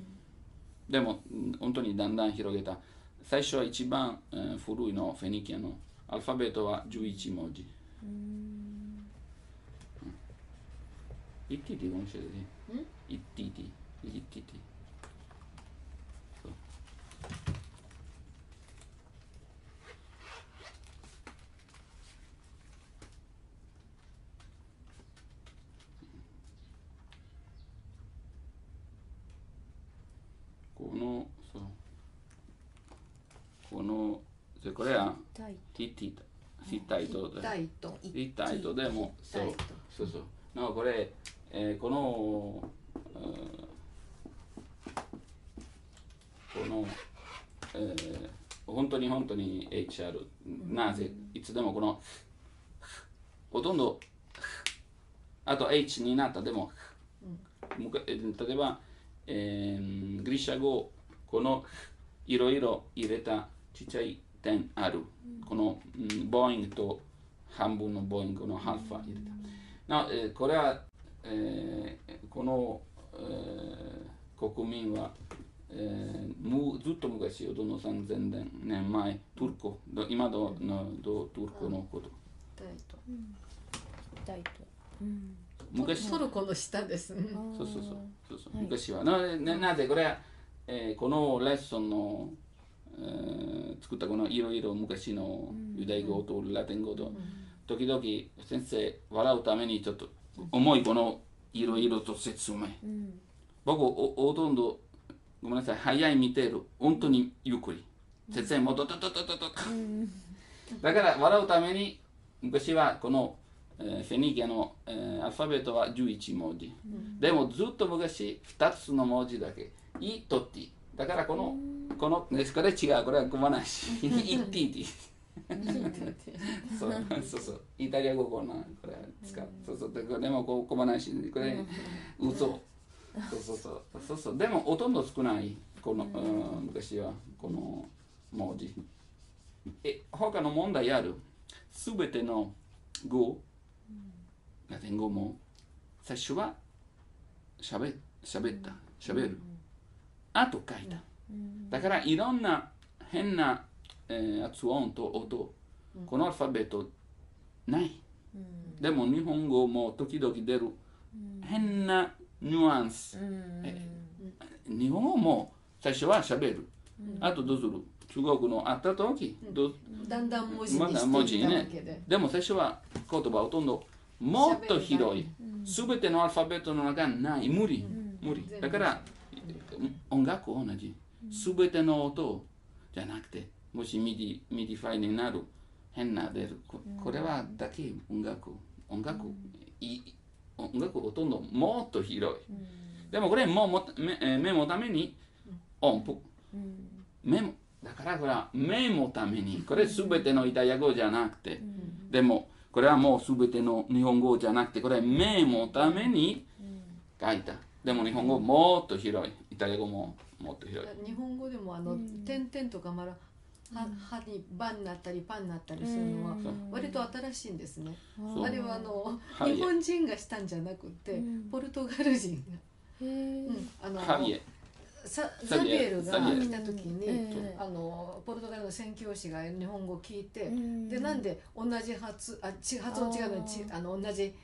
でも本当にだんだん広げた。最初は一番、古いのフェニキアのアルファベットは11文字。ITT conoscete? ITT これはヒタイトでもそうこれ、この本当に HR なぜいつでもこのほとんどあと H になったでも、例えば、ギリシャ語このいろいろ入れたちっちゃい点ある、この、ボーイングと半分のボーイングのハルファ入れた。これは、この、国民はずっと昔よ、どの3000年前、トルコ、今のトルコのこと。大と。昔トルコの下です。そう。昔は。なぜこれは、このレッスンの、作ったこのいろいろ昔のユダヤ語とラテン語と、時々先生笑うためにちょっと重いこのいろいろと説明。僕ほとんどごめんなさい、早い見てる。本当にゆっくり。先生もドドドドドド。だから笑うために昔はこのフェニキアのアルファベットは11文字。でもずっと昔2つの文字だけ。イとティ。だからこれ違う、これは組まないし。イティティ。そう。イタリア語これ使う。でも組まないし、これ嘘。そう。でもほとんど少ない。この昔はこの文字。他の問題ある。すべての語、ラテン語も最初は喋る。あと書いた。だからいろんな変な発音と音、このアルファベットない。でも日本語も時々出る変なニュアンス。日本語も最初は喋る。あとどうする？中国のあった時、だんだん文字にしていったわけで。でも最初は言葉ほとんどもっと広い。すべてのアルファベットの中にない。無理。だから音楽同じ。すべての音じゃなくて、もしミディファイになる変な出る。これはだけ音楽ほとんどもっと広い。でもこれメモために音符。メモ。だからこれはメモために。これすべてのイタリア語じゃなくて。でもこれはもうすべての日本語じゃなくて、これメモために書いた。でも日本語もっと広い。イタリア語ももっと広い。日本語でも点々とか歯にバになったりパンになったりするのは割と新しいんですね。あれは日本人がしたんじゃなくてポルトガル人がザビエルが来た時にポルトガルの宣教師が日本語を聞いて、でなんで同じ発音違うのに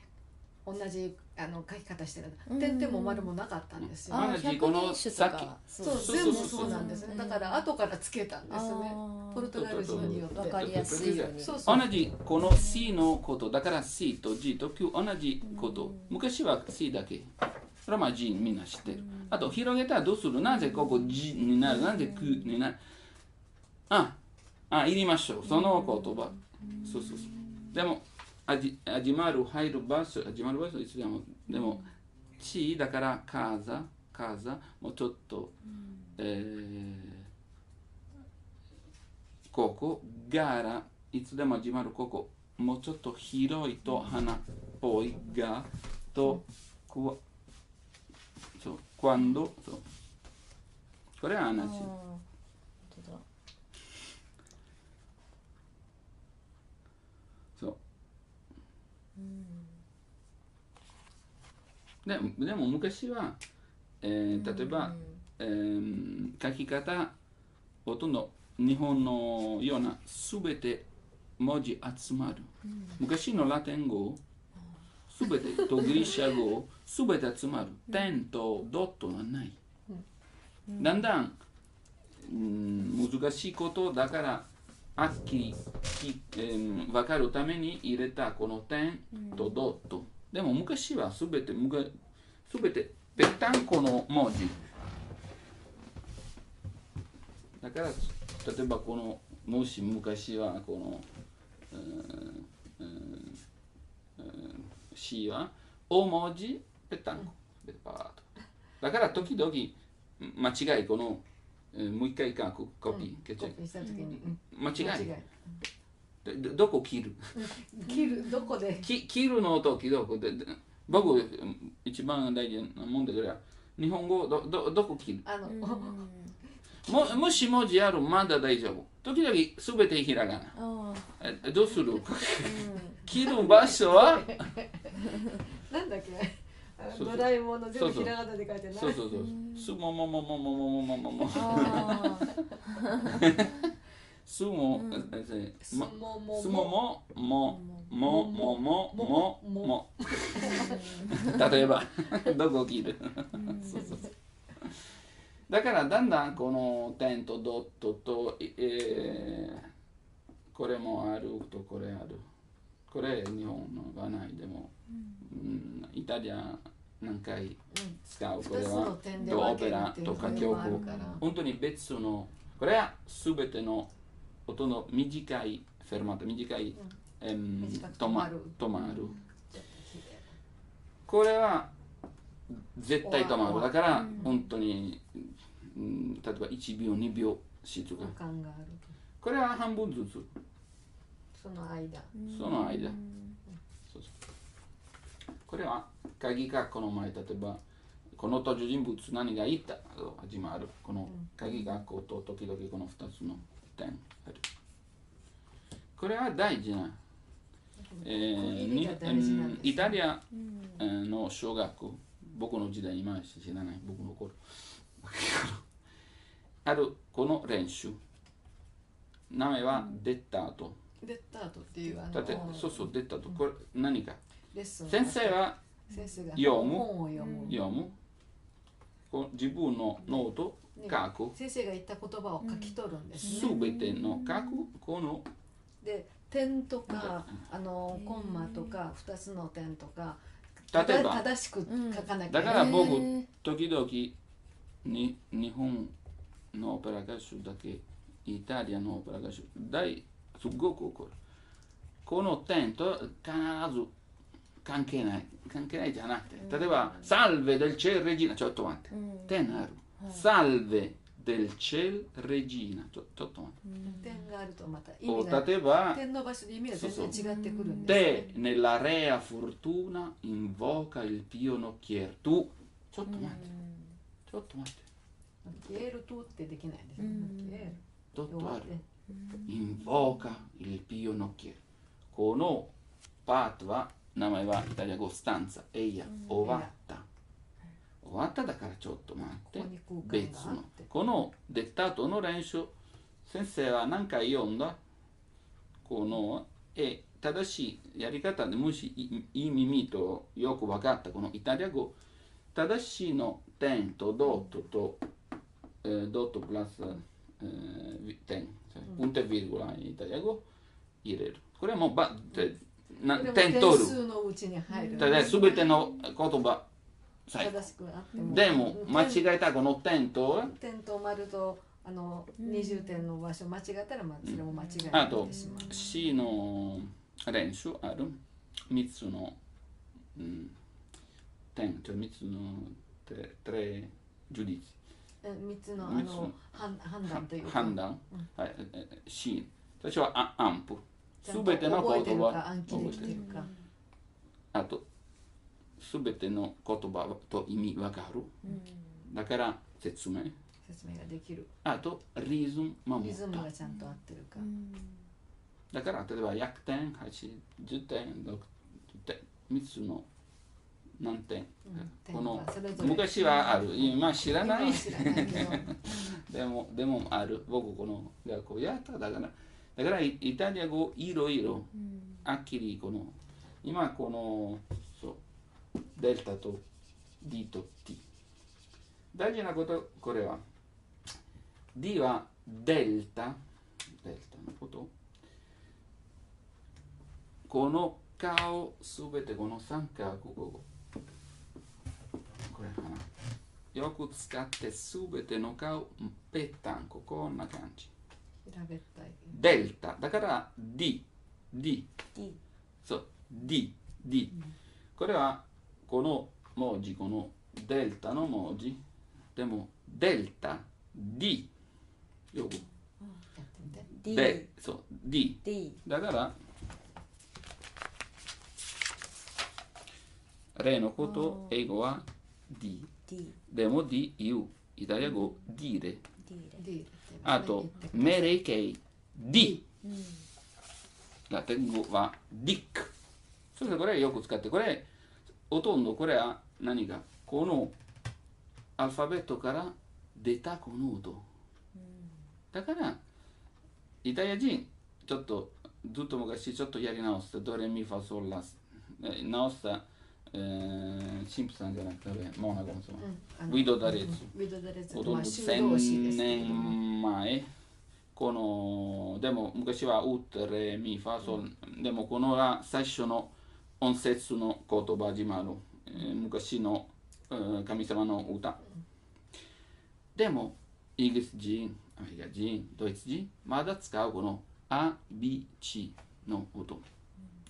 同じ書き方してる点々も丸もなかったんですよ。百人種とか全部そうなんですね。だから後からつけたんですね。ポルトガル人によって分かりやすいように。同じこの C のことだから C と G と Q 同じこと。昔は C だけ。それはまあ G みんな知ってる。あと広げたらどうする？なぜここ G になる？なぜ Q になる？入りましょう。その言葉。そう。でも始まる入る場所いつでもでも地だからカザもうちょっと、ここガラいつでも始まるここもうちょっと広いと花っぽいがとquandoこれは話。でも昔は、例えば、書き方ほとんど日本のようなすべて文字集まる。昔のラテン語すべてとギリシャ語すべて集まる。点とドットはない。だんだん、難しいことだから分かるために入れたこの点とドット。でも昔はすべてぺったんこの文字。だから例えばこのもし昔はこのC は大文字ぺったんこ。だから時々間違いこのもう一回書くコピーした時に間違い。どこ切る？どこで？切るの時どこで？僕一番大事なもんだから日本語どこ切る？もし文字あるまだ大丈夫。時々すべてひらがな。どうする？切る場所はなんだっけ？そうそうドラえもんの全部ひらがなで書いてない。そうそうそう。すもももももももももも。あすも、すももすもももももももも。例えばどこ切る。そうそうそう。だからだんだんこの点とドットと、これもあるとこれある。これ日本のがないでも、イタリア何回使うこれはドオペラとか曲本当に別のこれは全ての音の短いフェルマート短い、止まるこれは絶対止まるだから本当に、例えば1秒2秒静かこれは半分ずつその間そうそうこれは鍵括弧の前例えばこの登場人物何が言ったと始まるこの鍵括弧と時々この2つの点あるこれは大事な、イタリアの小学校僕の時代今知らない僕の頃あるこの練習名前はデッタートデッタートっていうだってそうそうデッタートこれ何か先生は読む自分のノート書く先生が言った言葉を書き取るんですねすべての書くこので点とかコンマとか2つの点とか例えば正しく書かなきゃだから僕時々日本のオペラ歌手だけイタリアのオペラ歌手すごく怒るこの点と必ず関係ないじゃなくて例えばsalve del ciel reginaちょっと待って点あるsalve del ciel reginaちょっと待って点があるとまた意味が例えば点の場所で意味が全然違ってくるんです、ね、de nella rea fortuna invoca il pio nocchier tuちょっと待ってキエルトってできないですねドットあるinvoca il pio nocchierこのパートは名前はイタリア語スタンザエイヤ終わっただからちょっと待って別のこのデッタートの練習先生は何回読んだこの正しいやり方でもしいい耳とよく分かったこのイタリア語正しいの点とドットとドットプラス点punto e virgola in italiano 入れるこれはもう点取るただ全ての言葉でも間違えたこの点と丸と20点の場所間違えたらそれも間違えてしまうあと C の練習ある3つの点3つの3ジュディツ3つの判断というか判断、はい、シーン最初はアンプすべての言葉あとすべての言葉と意味わかる、だから説明ができるあとリズムもリズムがちゃんと合ってるか、だから例えば100点80点6点3つの何点、この昔はある今知らないでもある僕この学校やっただからイタリア語いろいろはっきりこの今このそうデルタと D と T 大事なことこれは D はデルタのことこの顔すべてこの三角語これかなよく使ってすべての顔ぺったんここんな感じデルタだから D そう D これはこの文字このデルタの文字でもデルタ D よくそう D だから例のこと英語は D でも D 言うイタリア語 dire あとメレケイ D ラテン語は Dick それでこれよく使ってこれほとんどこれは何かこのアルファベットから出たこの音。だからイタリア人ちょっとずっと昔ちょっとやり直したドレミファソラス直した、シンプさんじゃなくてモナゴンさん、ウィド・ダレッツウィドダレッツほとんど1000 1000年前このでも昔はウッレミファソル、でもこのは最初の音節の言葉始まる、昔の、神様の歌、でもイギリス人、アメリカ人、ドイツ人まだ使うこの ABC の音、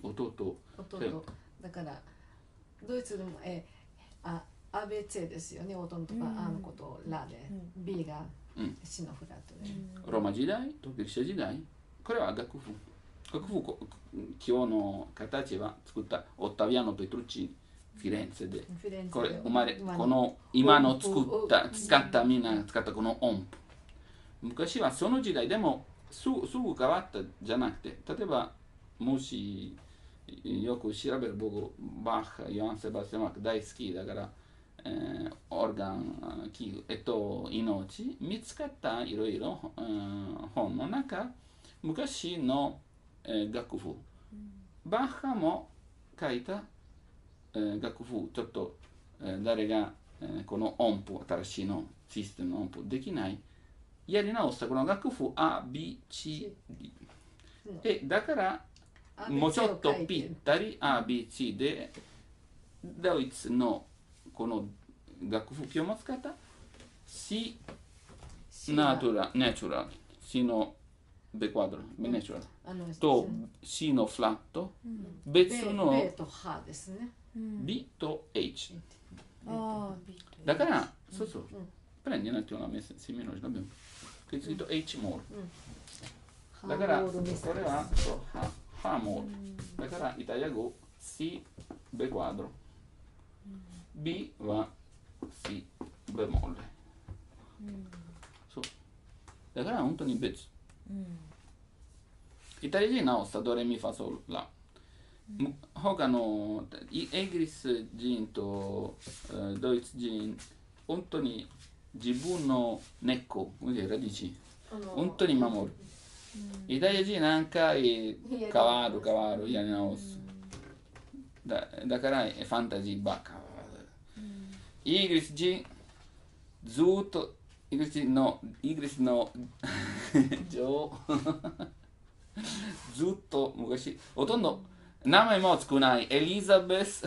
音とだからドイツでもABC ですよね、音とかあのことラで B がシのフラットで、ローマ時代とギリシャ時代これは楽譜今日の形は作ったオッタビアノ・ペトルチーフィレンツェでこれ生まれこの今の使ったみんな使ったこの音符、昔はその時代でもすぐ変わったじゃなくて、例えばもしよく調べる僕バッハ、ヨハン・セバスチャン・バッハ大好きだから、オルガン、器具、命見つかったいろいろ本の中昔の楽譜、バッハも書いた楽譜ちょっと誰がこの音符新しいのシステムの音符できないやり直したこの楽譜 ABC だからもうちょっとぴったり ABC でドイツのこの楽譜今日も使った C ナチュラル C のベクワドロナチュラルと C のフラット別の B とハですね、B と H だからそうそうprendi un attimo la messa insieme noi l'abbiamo che scritto H mollだからこれはハモールだからイタリア語 C ベクワドロ B は C ベモールそうだから本当に別、イタリア人直したドレミファソルラ、他のイギリス人とドイツ人本当に自分の根っこ、ラディチ本当に守る、イタリア人何回変わるやり直す、だからファンタジーばっか、イギリス人ずっとイギリスの女王ずっと昔ほとんど名前も少ないエリザベス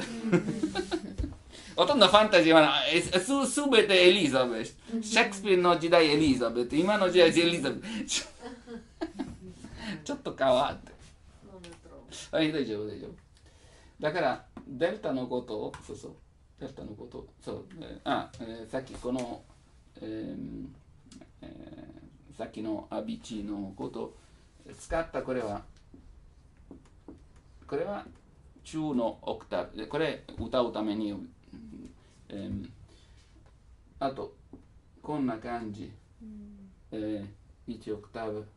ほとんどファンタジーはすべてエリザベス、シェイクスピアの時代エリザベス、今の時代エリザベスちょっと変わって大丈夫だからデルタのことをデルタのことさっきこのさっきのアビチのこと使ったこれは中のオクターブこれ歌うために、あとこんな感じ、1オクターブ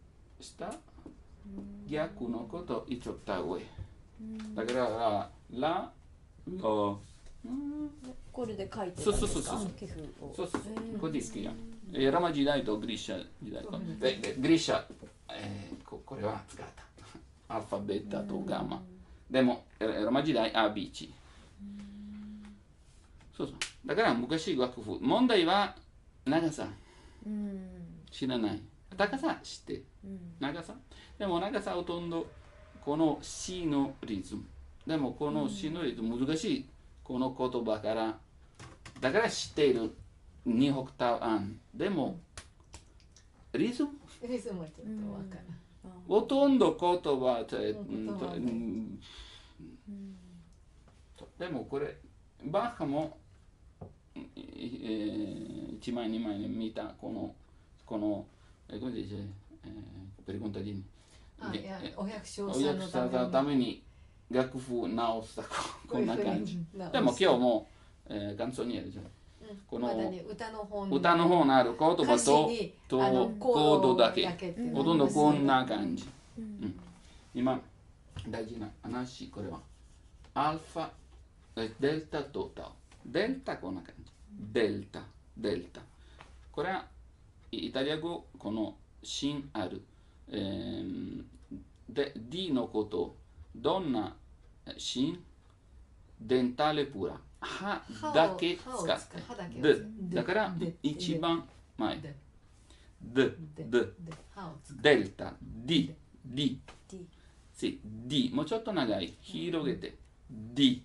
下逆のこと1オクターブ上だからラロこれで書いてるんですか？そうcosì scriviamo Roma時代とグリシャ時代グリシャこれは使ったアルファベットとガンマでもロマ時代 ABC そうだから昔楽譜問題は長さ知らない高さ知って長さでも長さほとんどこの C のリズムでもこの C のリズム難しいこの言葉からだから知っている2オクターブ案でもリズムはちょっとわからん、ほとんど言葉でもこれバッハも1枚2枚見たこのcome si dice per i contadini お百姓さんのために楽譜直したこんな感じでも今日もカンソニエですよこの歌の方のある言葉とコードだけほとんどこんな感じ、今大事な話これはアルファデルタとタオ。デルタこんな感じ。デルタ、デルタ。これはイタリア語、この芯ある。で、D のこと、どんな芯デンタレプラ。歯だけ使って。で、だから一番前。で、デルタ、D、D。sì, D、もうちょっと長い。広げて。D、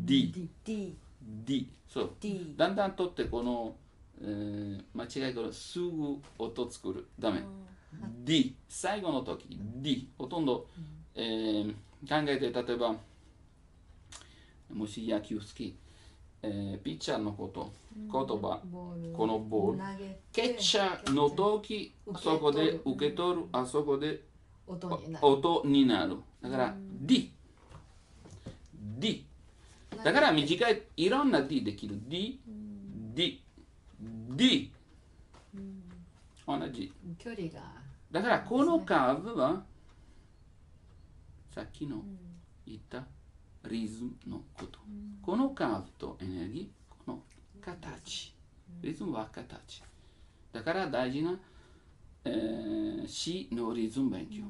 D、D。そう。だんだんとってこの、間違いからすぐ音作る。ダメ。D、最後の時、D。ほとんど、考えて、例えば、もし野球好き、ピッチャーのこと、言葉、このボール、キャッチャーの時、そこで受け取る、あそこで音になる。だから、D。D。だから短い、いろんな D できる。D、D、D。同じ。距離が。だからこのカーブは、さっきの言ったリズムのこと。このカーブとエネルギー、この形。リズムは形。だから大事な、C のリズム勉強。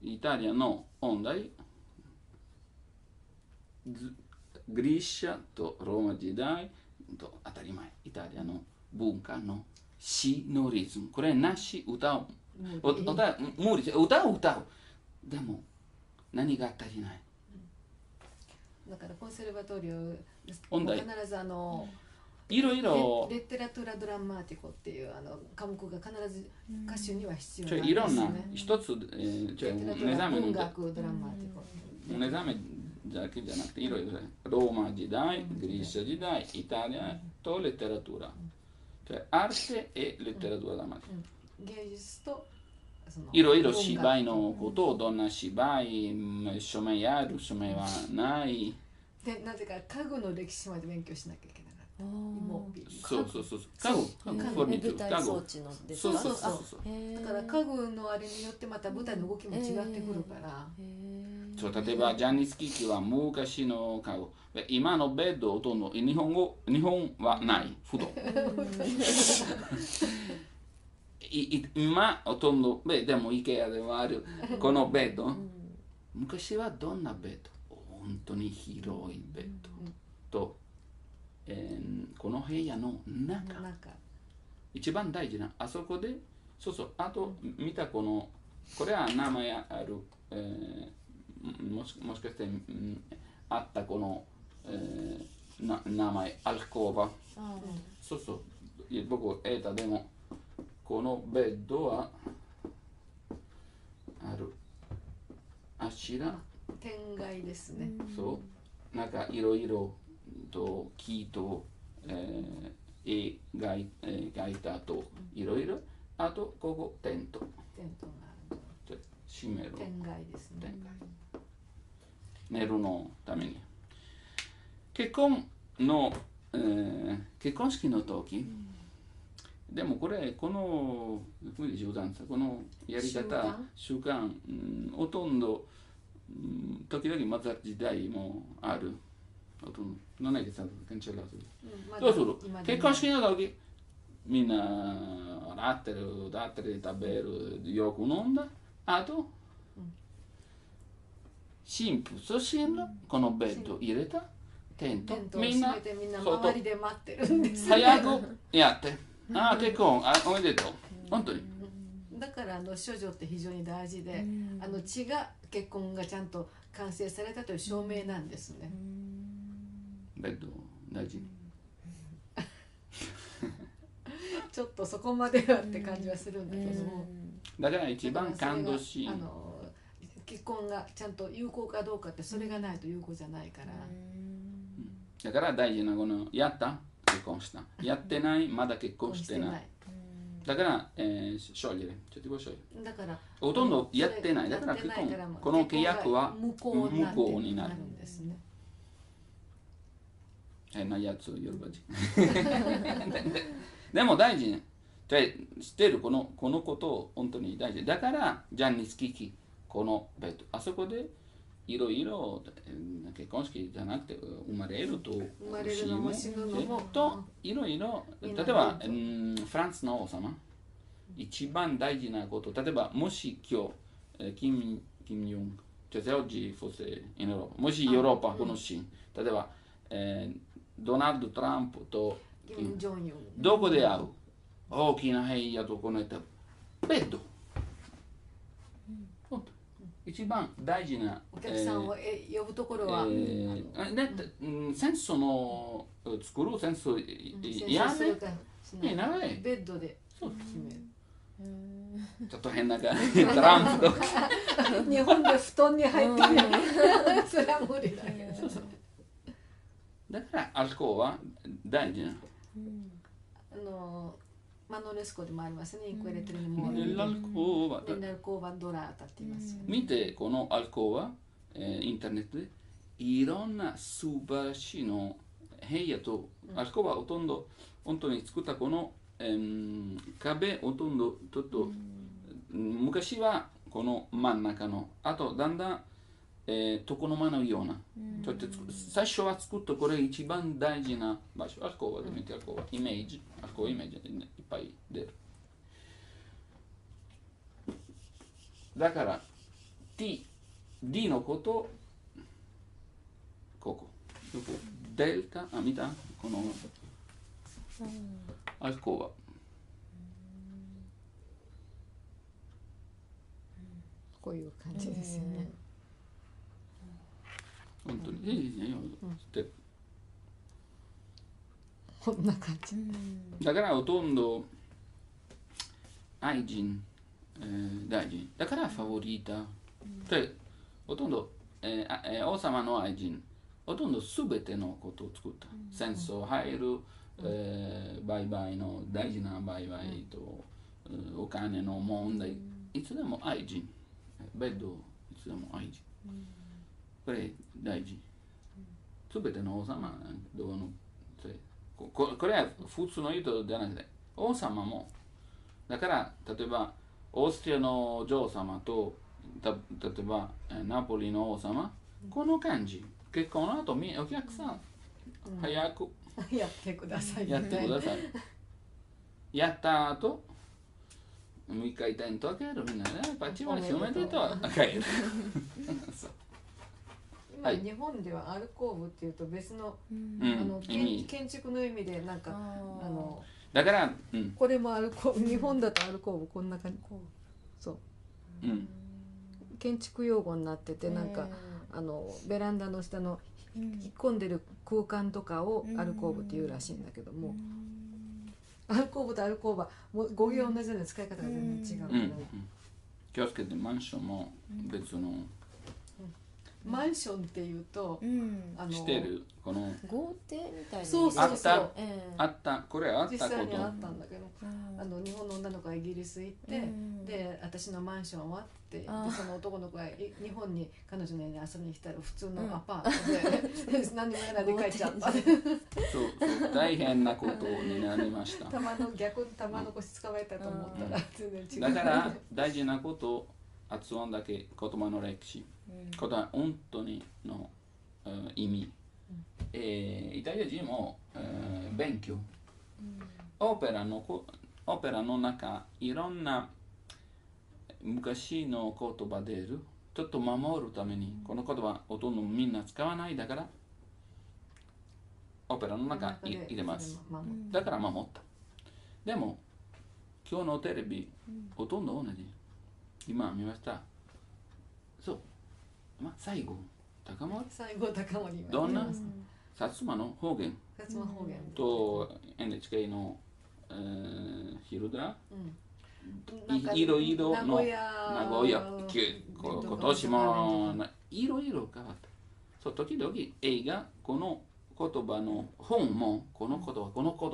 イタリアの音大、グリシャとローマ時代と当たり前。イタリアの文化の C のリズム。これなし歌う。無理。歌う。でも何が足りない。だからコンセルバトリオ音大必ずいろいろレッテラトゥラドラマティコっていう科目が必ず歌手には必要なんですね。いろんな一つ、目覚めの音楽ドラマティコ。目覚めだけじゃなくていろいろローマ時代、グリシャ時代、イタリアとレテラトゥラ。アーテeレテラトゥラだまで。芸術といろいろ芝居のことをどんな芝居、署名ある、署名はない。で、なぜか家具の歴史まで勉強しなきゃいけなかった。そう。家具、フォルニチュー、家具。そう。だから家具のあれによってまた舞台の動きも違ってくるから。そう、例えばジャニスキキは昔の家具。今のベッドほとんど日本はない不動。今ほとんどでも IKEA ではあるこのベッド。昔はどんなベッド？本当に広いベッドと、この部屋の中一番大事なあそこであと見たこれは名前ある、もしかして、あったこの、名前アルコーバ。僕得たでもこのベッドはある柱天蓋ですね。そうなんかいろいろと木と、絵描いたといろいろ。あとここテントがある。閉める天蓋ですね。寝るのために結婚式の時、でもこの冗談さ、このやり方習慣、ほとんど、時々マザー時代もある。non è che è stato cancellato. どうする？結婚式の時みんなラッテル食べる、よく飲んだ。あと神父と新郎このベッド入れたテントみんな周りで待ってるんです。早くやって。結婚おめでとう。本当に。だから処女って非常に大事で、血が結婚がちゃんと完成されたという証明なんですね。ベッド大事。ちょっとそこまではって感じはするんだけども。だから一番感動し。結婚がちゃんと有効かどうかってそれがないと有効じゃないから。だから大事なこのやった結婚した。やってないまだ結婚してない。だから、sciogliere、ちょっとsciogliere。だからほとんどやってない。だから結婚、この契約は無効になるんですね。変なやつ、ヨルバ人。でも大事ね。知ってるこのことを本当に大事。だから、ジャンニスキキ、このベッド。あそこでいろいろ結婚式じゃなくて生まれると生まれるのも死ぬのもといろいろ例えばフランスの王様一番大事なこと例えばもし今日キム・ヨンcioè se oggi fosse in Europa もしヨーロッパこのシーン例えばドナルド・トランプとキム・ジョンユンどこで会う大きな部屋とこのベッド一番大事なお客さんを呼ぶところは戦争の作る戦争やめ長いベッドでそう決めるちょっと変な感じトランプとか日本で布団に入ってるそれは無理だけどだからアルコーは大事なマノレスコでもありますね、インクエレテルにも。アルコーはアルコーバドラータって言いますよね。見てこのアルコーはインターネットでいろんな素晴らしいの部屋とアルコーはほとんど本当に作ったこの壁ほとんどちょっと昔はこの真ん中のあとだんだん床の間のようなちょっと最初は作ったこれ一番大事な場所アルコーはで見てアルコーはイメージアルコーイメージいっぱい出るだから D のことここデルタ見たこのアルコーはこういう感じですよね。本当にこんな感じ。だからほとんど愛人、大臣だからファボリータでほとんど、王様の愛人ほとんど全てのことを作った戦争入る、売買の大事な売買と、お金の問題いつでも愛人ベッドいつでも愛人これ大事全ての王様どうのこれは普通の人じゃなくて王様もだから例えばオーストリアの女王様と例えばナポリの王様この感じ結婚の後お客さん早くやってください。やってくださいやった後もう一回テント開けるみんなねパチパチおめでとう帰る今日本ではアルコーブっていうと別の、建築の意味でなんかだから、これもアルコーブ日本だとアルコーブこんな感じそう、建築用語になっててなんかベランダの下の引っ込んでる空間とかをアルコーブっていうらしいんだけども、アルコーブとアルコーバもう語源同じような使い方が全然違うから、気をつけてマンションも別のマンションっていうと、してるこの豪邸みたいなそうそうそう、あったこれあったこと実際にあったんだけど、日本の女の子がイギリス行って、で私のマンションはってでその男の子が日本に彼女の家に遊びに来たら普通のアパートで、何にもやらないで帰っちゃったそう大変なことになりました玉の腰捕まえたと思ったら全然違うだから大事なこと発音だけ言葉の歴史ことは本当にの意味、イタリア人も、勉強、オペラの中いろんな昔の言葉出るちょっと守るためにこの言葉ほとんどみんな使わないだからオペラの中に入れますだから守ったでも今日のテレビほとんど同じ今見ましたそう最後高森どんな薩摩の方言と NHK の昼ドラいろいろの名古屋今年もいろいろ変わったそう時々映画この言葉の本もこの言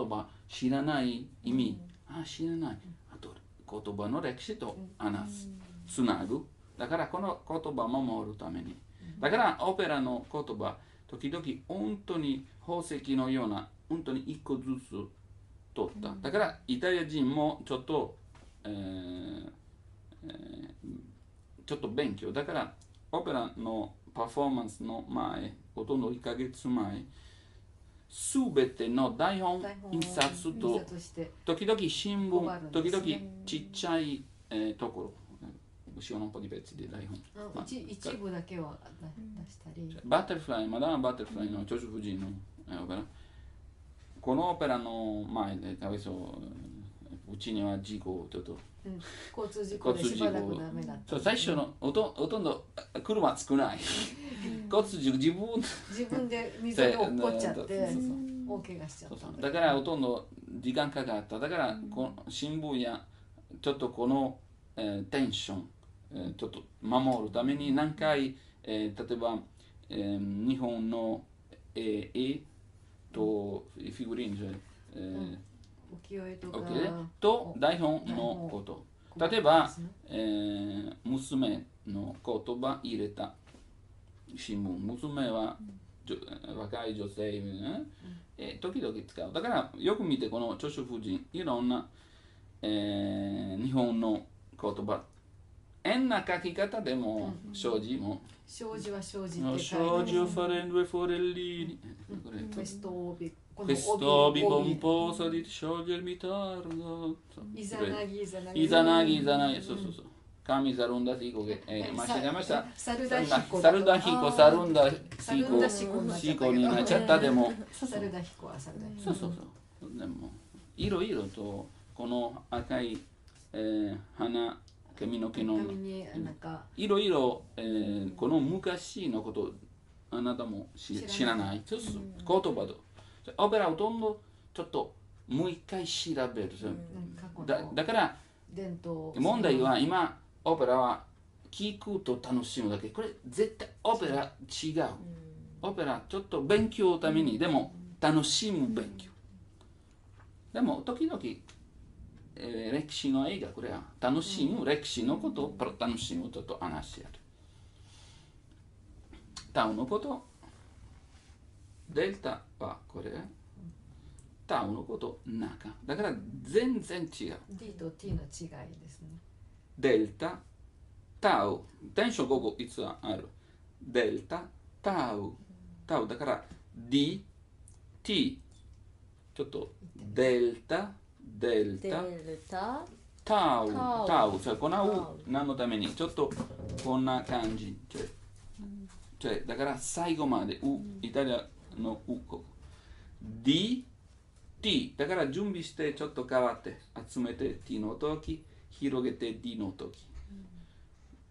葉知らない意味知らないあと言葉の歴史と話すつなぐだからこの言葉を守るためにだからオペラの言葉時々本当に宝石のような本当に一個ずつ取っただからイタリア人もちょっとちょっと勉強だからオペラのパフォーマンスの前、ほとんど1ヶ月前、すべての台本印刷と、時々新聞、時々ちっちゃい、ところ、後ろのポリベツで台本。一部だけは出したり。バタフライ、マダムバタフライの長州夫人のオペラ。このオペラの前で、うちには事故、ちょっと。交通事故でしばらくダメだった。そう、最初のほとんど車少ない。交通事故、自分で水で落っこっちゃって、大怪我しちゃった。だからほとんど時間かかった。だからこの新聞やちょっとこの、テンション、ちょっと守るために何回、例えば、日本の絵とフィグリンジュ、浮世絵とかと台本のこと。例えば、娘の言葉入れた新聞。娘は、若い女性、時々使う。だからよく見てこの長州夫人、いろんな、日本の言葉。変な書き方でも、障子も。障子は障子って書いて障子をファレンドフォレリーニ。フェストービ。Questo vi pomposo di scioglie il mitardo. イザナギ。そう。神サルンダシコけ、間違えました。サルダヒコになっちゃったでも。サルダヒコはサルダヒコ。そう。でも、いろいろと、この赤い、花、髪の毛の、いろいろ、この昔のこと、あなたも知らない。そうそう。言葉と。オペラほとんどちょっともう一回調べる。だから問題は今オペラは聞くと楽しむだけ。これ絶対オペラ違う。オペラちょっと勉強のためにでも楽しむ勉強。でも時々、歴史の映画これは楽しむ歴史のことを楽しむと話し合う。タウのことデルタはこれ、タウのこと中。だから全然違う。D と T の違いですね。デルタ、タウ。テンション5個いつある。デルタ、タウ。だから D、T。ちょっとデルタ、タウ。このう何のためにちょっとこんな感じ。だから最後までイタリアのうこ D、T だから準備してちょっと変わって集めて T の時広げて D の時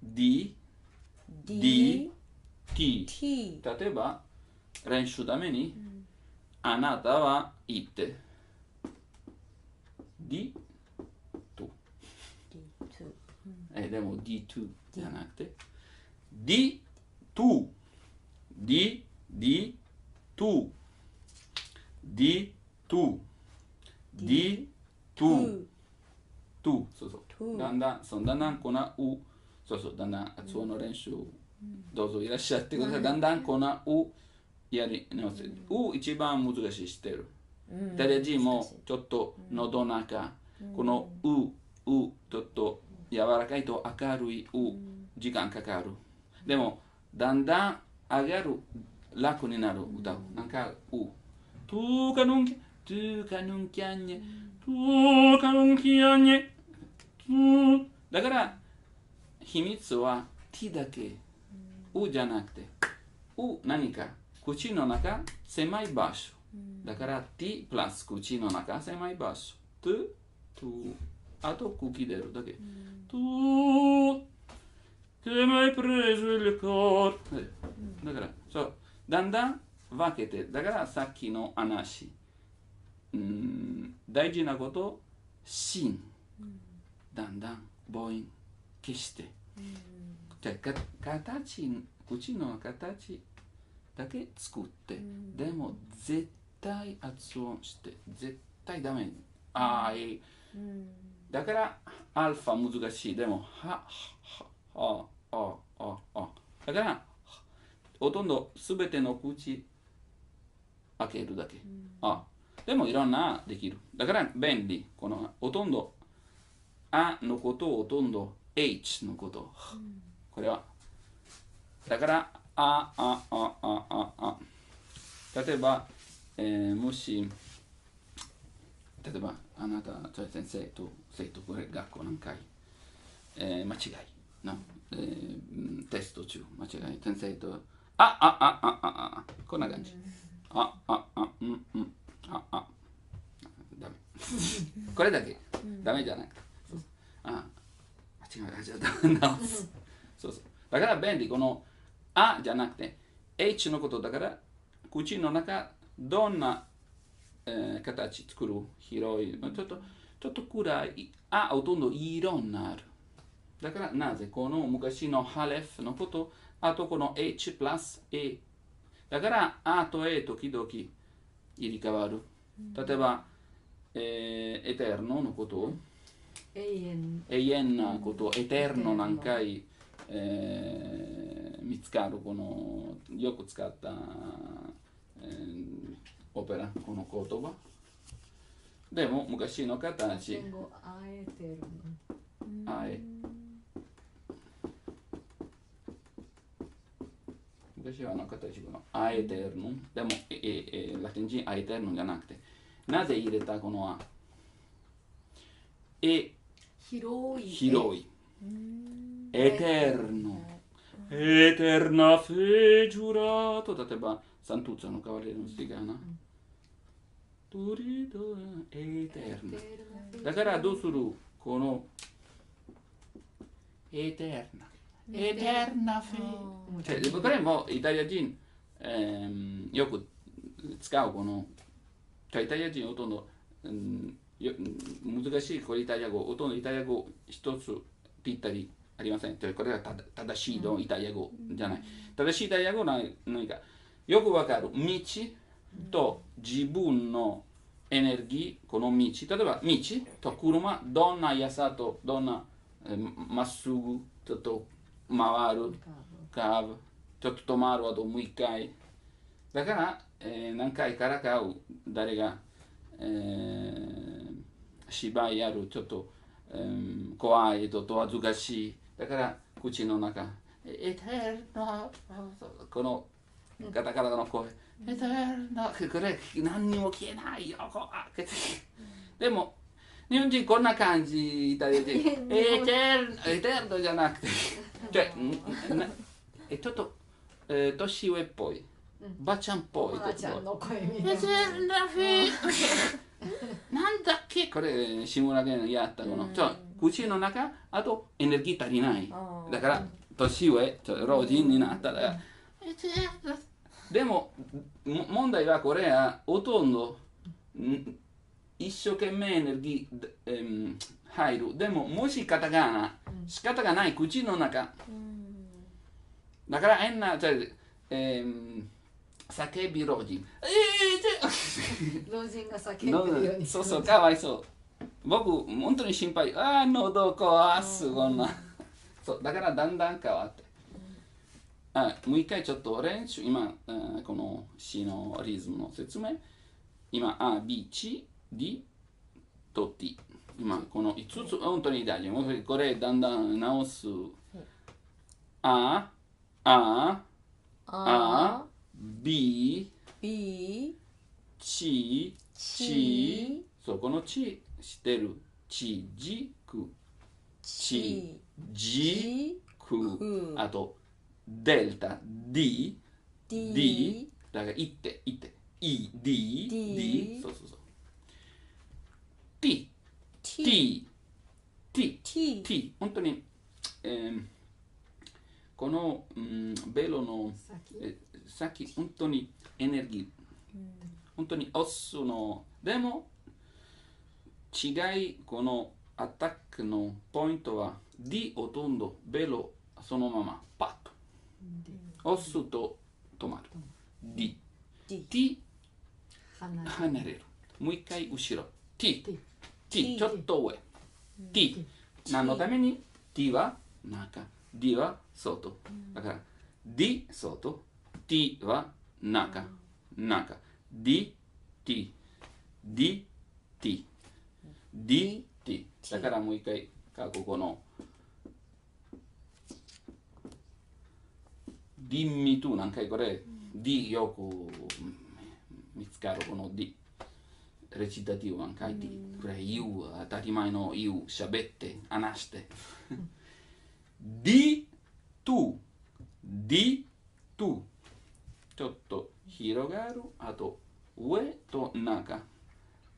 D、T 例えば練習ためにあなたは言ってD、2でも D2 じゃなくて D2 D2 そうだんだんこのうだんだん発音の練習どうぞいらっしゃってください。だんだんこのうやり直せ。一番難しいしてる。テレジもちょっと喉中このちょっと柔らかいと明るい時間かかる。でもだんだん上がる楽になる歌う。なんかTuかぬんきゃんにだから秘密は T だけじゃなくて何か口の中狭い場所だから T プラス口の中狭い場所あと空気出るだけTu che m'hai preso il cor だからそうだんだん分けてだからさっきの話大事なこと芯だんだん母音消してじゃ形口の形だけ作ってでも絶対発音して絶対ダメだからアルファ難しいでもだからほとんど全ての口開けるだけでもいろんなできるだから便利このほとんどあのことほとんど H のことこれはだから例えば、もし、例えば、あなた、先生と生徒、これ学校何回、間違いの、テスト中、間違い、先生と、こんな感じ。ダメ。これだけ。ダメじゃない。間違い、直す。そうそう。だから便利、この、じゃなくて、H のことだから、口の中、どんな、形作る広い、ちょっと暗い、ほとんど色になる。だからなぜこの昔のハレフのこと、あとこの H プラス A。だからと A 時々入れ替わる。例えば、エテルノのことを、永遠なことをエテルノ何回、見つかるこのよく使った、オペラこの言葉でも昔の形昔は形このアエテルノでも、ラテン人アエテルノじゃなくてなぜ入れたこの広いエテルノエテルナフェジュラと例えばサントゥーツァの代わりのスティガーナトリドエテルナだからどうするこのエテルナフェこれもイタリア人、よく使うこのイタリア人ほとんど、難しいこれイタリア語ほとんどイタリア語一つぴったりありません。これは正しいのイタリア語じゃない。正しいイタリア語は何かよくわかる道と自分のエネルギーこの道例えば道と車どんな速さとどんなまっすぐちょっと回るカーブちょっと止まるあともう一回だから、何回からか誰が、芝居やるちょっと、怖いと恥ずかしいだから口の中エテルナこのガタガタの声エテルナこれ何にも消えないよでも日本人こんな感じイタリア人エテルナじゃなくてちょっと、年上っぽいばあちゃんっぽいばあちゃんの声みたいななんだっけこれ志村けんやったこの口の中あとエネルギー足りないだから年上老人になったらでも問題はこれはほとんど一生懸命エネルギー、入るでももしカタカナ仕方がない口の中だから変な叫び老人老人が叫んでるようにそうそうかわいそう僕本当に心配喉壊すこんなそうだからだんだん変わってもう一回ちょっと練習今この詩のリズムの説明今B C D と T 今この5つ本当に大事これだんだん直すBちそうこのちしてるちじくちじくあとデルタ D だからいってE D そうそうそう T 本当に、この、ベロの先本当にエネルギー、本当にオスのでも違いこのアタックのポイントは D ほとんどベロそのままパッと押すと止まる T 離れるもう一回後ろ T ちょっと上 T 何のために T は中 D は外だから D 外 T は中 D T D T D T だからもう一回ここの dimmi tu 何回これ D よく見つかるこの D レチタティブ何回 D これ言う当たり前の言う喋って話してD tu D tu ちょっと広がるあと上と中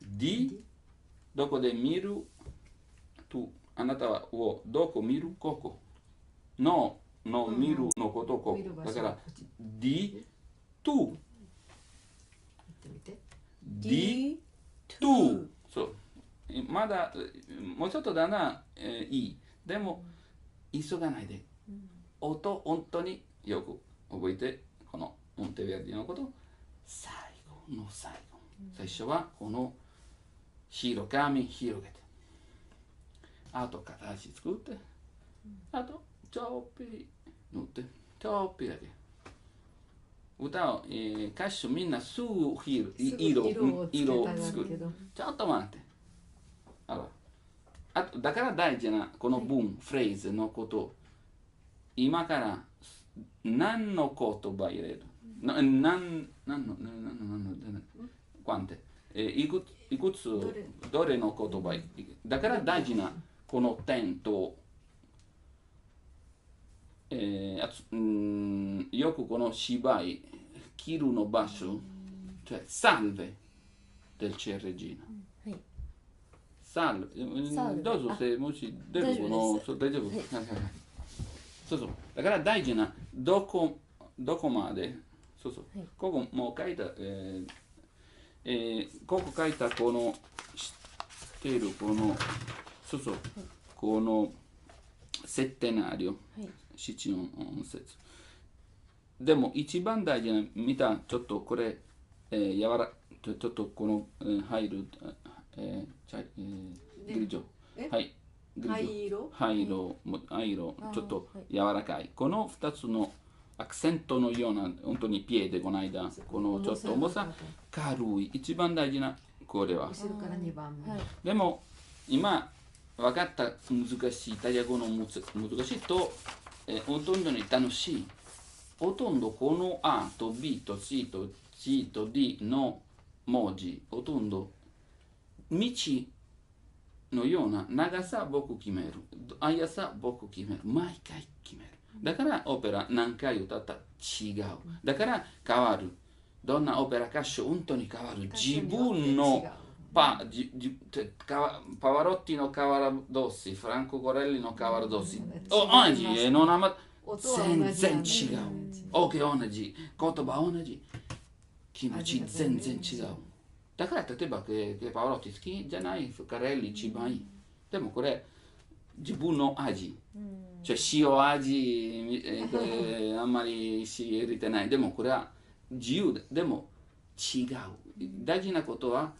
D どこで見る tu あなたはをどこ見るここの見るのことここだから D tu D tu そうまだもうちょっとだな、いいでも急がないで音本当によく覚えてこのモンテベルディのこと最後の最後最初はこの白紙広げてあと形作ってあとちょっぴり塗ってちょっぴりだけ歌を、歌手みんなすぐ色作るちょっと待ってあとだから大事なこの文フレーズのこと今から何の言葉入れる何のいくつどれの言葉だから大事なこの点と、よくこの芝居切るの場所salve del CRG salve どうぞもし出るの大丈夫そうそうだから大事などこまでそうそうここもう書いたここ書いたこの知っているこのそうそうこのセッテナリオ七音節でも一番大事な見たちょっとこれちょっとこの入るグリジョはい灰色ちょっと柔らかいこの2つのアクセントのような本当にピエでこの間このちょっと重さ軽い一番大事なこれは後ろから2番目でも今分かった難しいイタリア語の難しいとほとんどに楽しいほとんどこの A と B と C と G と D の文字ほとんど道のような長さ僕決める速さ僕決める毎回決めるだからオペラ何回歌った違うだから変わるどんなオペラ歌手本当に変わる自分のパワロッティのカワラドッシフランコ・コレッリのカワラドッシ同じの名前全然違う OK 同じ言葉同じ気持ち全然違うだから例えばパワロッティ好きじゃないカレッリ一番いいでもこれ自分の味塩味あんまり塩入れてないでもこれは自由でも違う大事なことは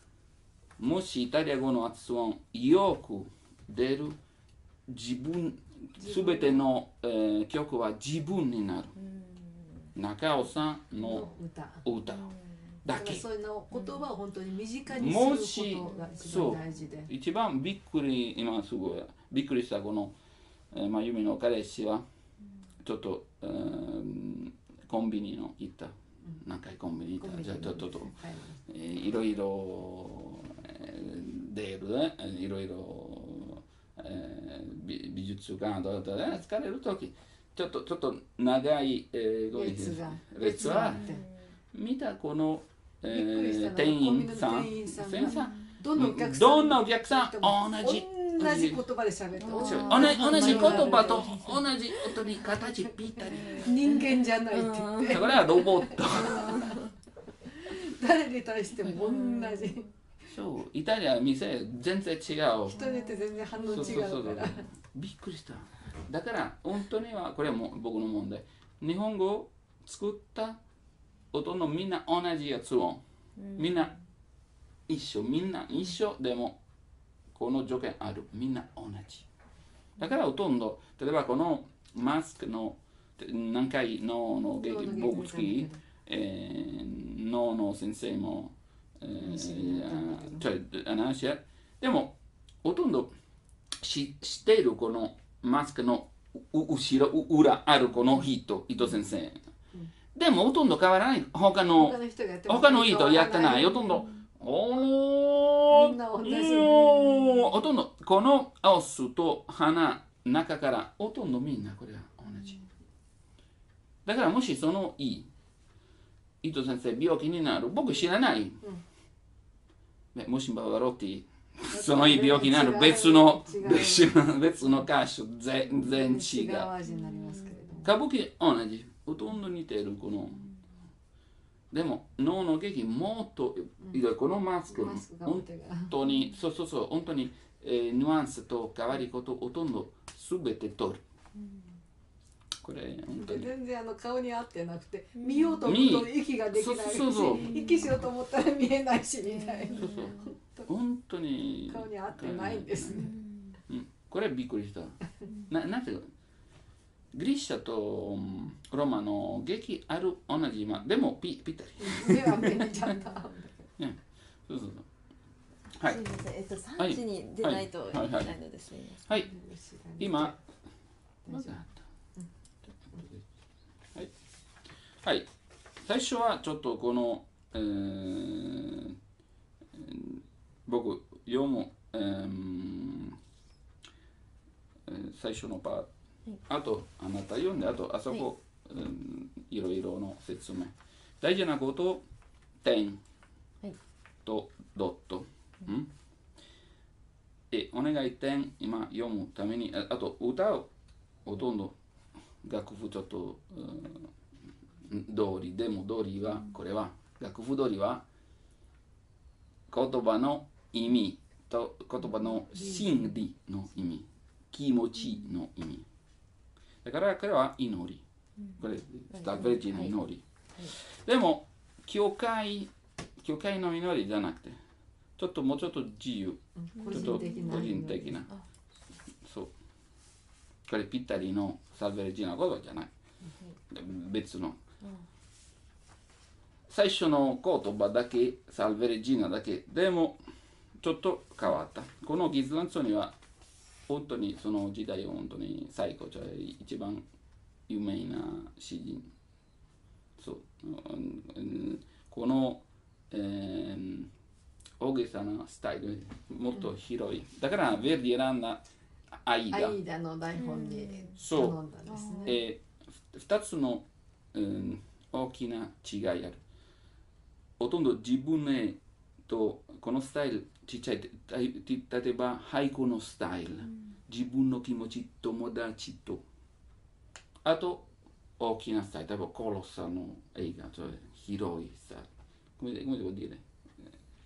もしイタリア語の発音よく出る自分すべての、曲は自分になる中尾さんの歌だけそういうの言葉を本当に身近にすることが一番大事で一番びっくり今すごいびっくりしたこのまゆみの彼氏はちょっとコンビニの行った何回コンビニ行ったじゃあちょっといろいろ出るねいろいろ美術館とか疲れるときちょっと長い列は見たこの店員さんどんなお客さん同じ言葉で喋って同じ言葉と同じ音に形ぴったり人間じゃないって言ってだからロボット誰に対しても同じそうイタリア店全然違う人によって全然反応違うからびっくりしただから本当にはこれはもう僕の問題日本語を作った音のみんな同じやつをみんな一緒でもこの条件あるみんな同じだからほとんど例えばこのマスクの何回の劇僕好きの先生も話やでもほとんど知っているこのマスクの後ろ裏あるこの人先生でもほとんど変わらない。他の人がやっても他の人やってない。ほとんどみんな同じ。ほとんどこのオスと花中からほとんどみんなこれは同じ。だからもしその伊藤先生病気になる、僕知らない。もしババロッティその病気になる別の箇所全然違う。味になりますけれども。歌舞伎同じ。ほとんど似てるこの。でも脳の劇もっとこのマスク本当にそう本当にニュアンスと変わりことほとんど全て取る。これ本当に全然顔に合ってなくて見ようと思うと息ができないし、息しようと思ったら見えないしみたいな。本当に顔に合ってないんですね。これびっくりした。なぜギリシャとローマの劇ある同じでもぴったり。目は目にちゃった。そうはい。すみません。3時に出ないといけないのですね。はい。今はい。最初はちょっとこの僕読む最初のパート。あとあなた読んであとあそこ、いろいろの説明。大事なこと点とドット。お願い点今読むためにあと歌をほとんど楽譜ちょっと通りでも通りはこれは楽譜通りは言葉の意味と言葉の心理の意味気持ちの意味だからこれは祈りこれスタッヴェルジの祈りでも教会の祈りじゃなくてちょっともうちょっと自由ちょっと個人的なそうこれぴったりのサルベルジーのことじゃない別の最初の言葉だけサルベルジーナだけでもちょっと変わったこのギズランツォには本当にその時代本当に最高一番有名な詩人そうこの、大げさなスタイルもっと広いだからヴェルディ選んだアイダの台本に頼んだんですね2つの、大きな違いあるほとんど自分へとこのスタイルちっちゃい例えば俳句のスタイル、自分の気持ち友達とあと大きなスタイル例えばコロッサの映画広いスタイルcome devo dire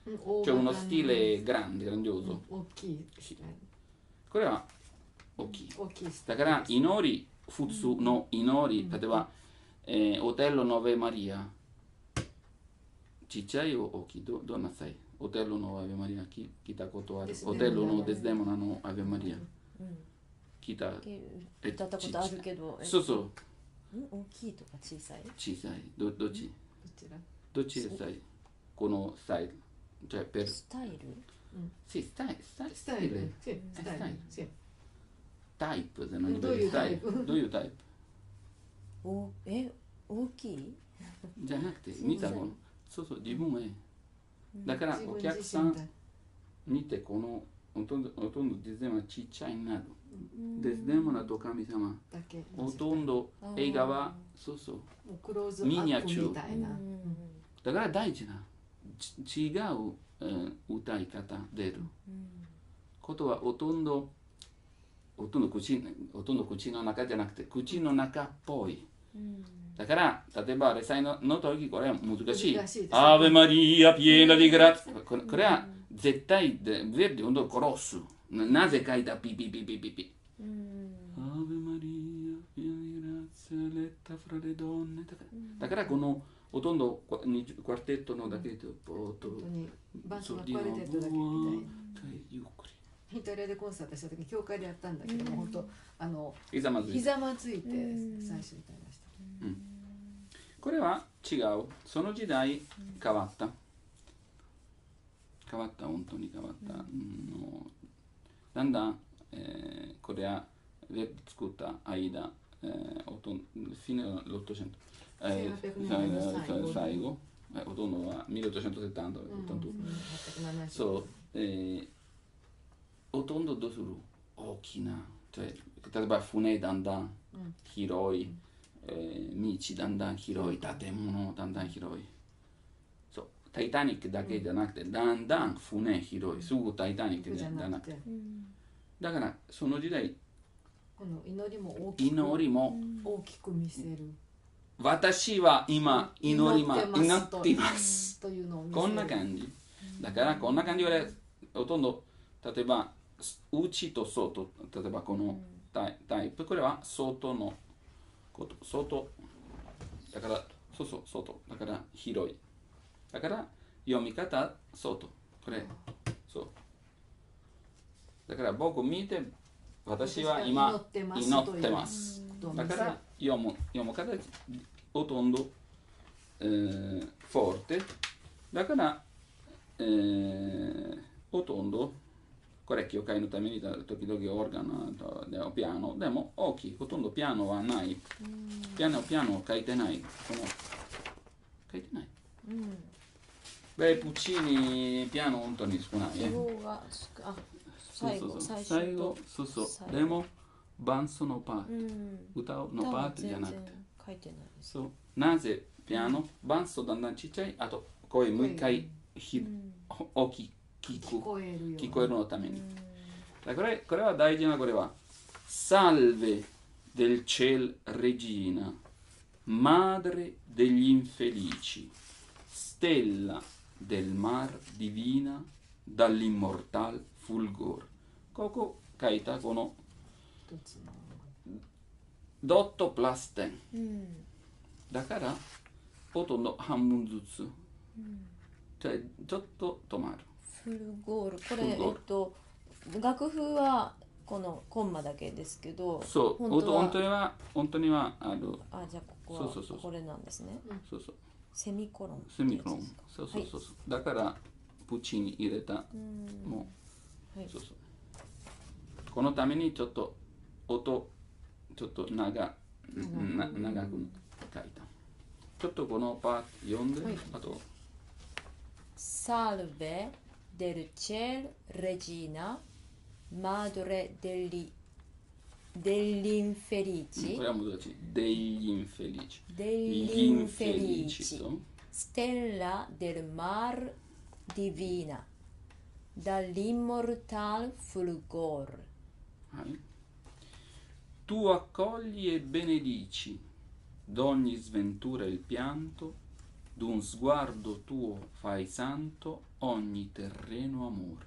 c'è uno stile grande grandioso 大きいこれは大きいだから祈り普通の祈り例えばオテルノベマリアちっちゃいよ大きいどんなさいオテルのアベマリア聞いたことあるオテルのデスデモナのアベマリア聞いた歌ったことあるけどそうそう大きいとか小さい小さいどっちどっち小さいこのスタイルじゃあスタイルsì stile type じゃないどういうタイプどういうタイプ大きいじゃなくて見たものそう自分へだからお客さん見てこのほとんどデスデモナちっちゃいなるデスデモナと神様ほとんど映画はそうミニアチューだから大事な違う歌い方出ることはほとんど口の中じゃなくて口の中っぽいだから例えばレサイの時これは難しいアーベマリアピエナディグラッこれは絶対でヴェルディ本当殺すなぜ書いたピピピピピピアーベマリアピエナディグラッツェレッタフラレドンネだからこのほとんどクワルテットのだけで本当に伴奏がクワルテットだけみたいなゆっくりイタリアでコンサートした時に教会でやったんだけども本当ひざまずいて最初歌いましたこれは違うその時代変わった本当に変わっただんだんこれは作った間 fine dell'Ottocento. 1800年代の最後、ほとんどは1870、そう、ほとんどどうする大きな、例えば船だんだん広い、道だんだん広い、建物だんだん広い。そう、タイタニックだけじゃなくて、だんだん船広い、すぐタイタニックじゃなくて。だからその時代、この祈りも大きく見せる。私は今祈っていますというのを見せる。こんな感じ。だからこんな感じでほとんど例えば内と外、例えばこのタイプ、これは外のこと、外だから外だから広い。だから読み方外、これそうだから僕見て私は今祈ってます。だから読む形ほとんど、フォーテだから、ほとんどこれ教会のために時々オルガンとピアノでも大きい、ほとんどピアノはない。ピアノ書いてない。書いてない。プッチーニピアノ本当に少ない。最後でも伴奏のパート、歌のパートじゃなくて書いてないです。そうなぜピアノ伴奏だんだんちっちゃい、あと声もう一回大きく聞こえるのために。これは大事な、これはSalve del ciel regina, madre degli infelici, stella del mar divina, dall'immortal fulgor。ここ書いたこのドットプラス点、だからほとんど半分ずつ、ちょっと止まる。フルゴール、これ楽譜はこのコンマだけですけど、そう本当にはある。じゃあここはこれなんですね。セミコロン。そう、だからプチに入れたもう、このためにちょっと音ちょっと長く書いた。ちょっとこのパート読んで、あとSalve del ciel regina, madre degli infelici, これは難しい。degli infelici, stella del mar divina, dall'immortal fulgor。Tu accogli e benedici d'ogni sventura il pianto, d'un sguardo tuo fai santo ogni terreno amor。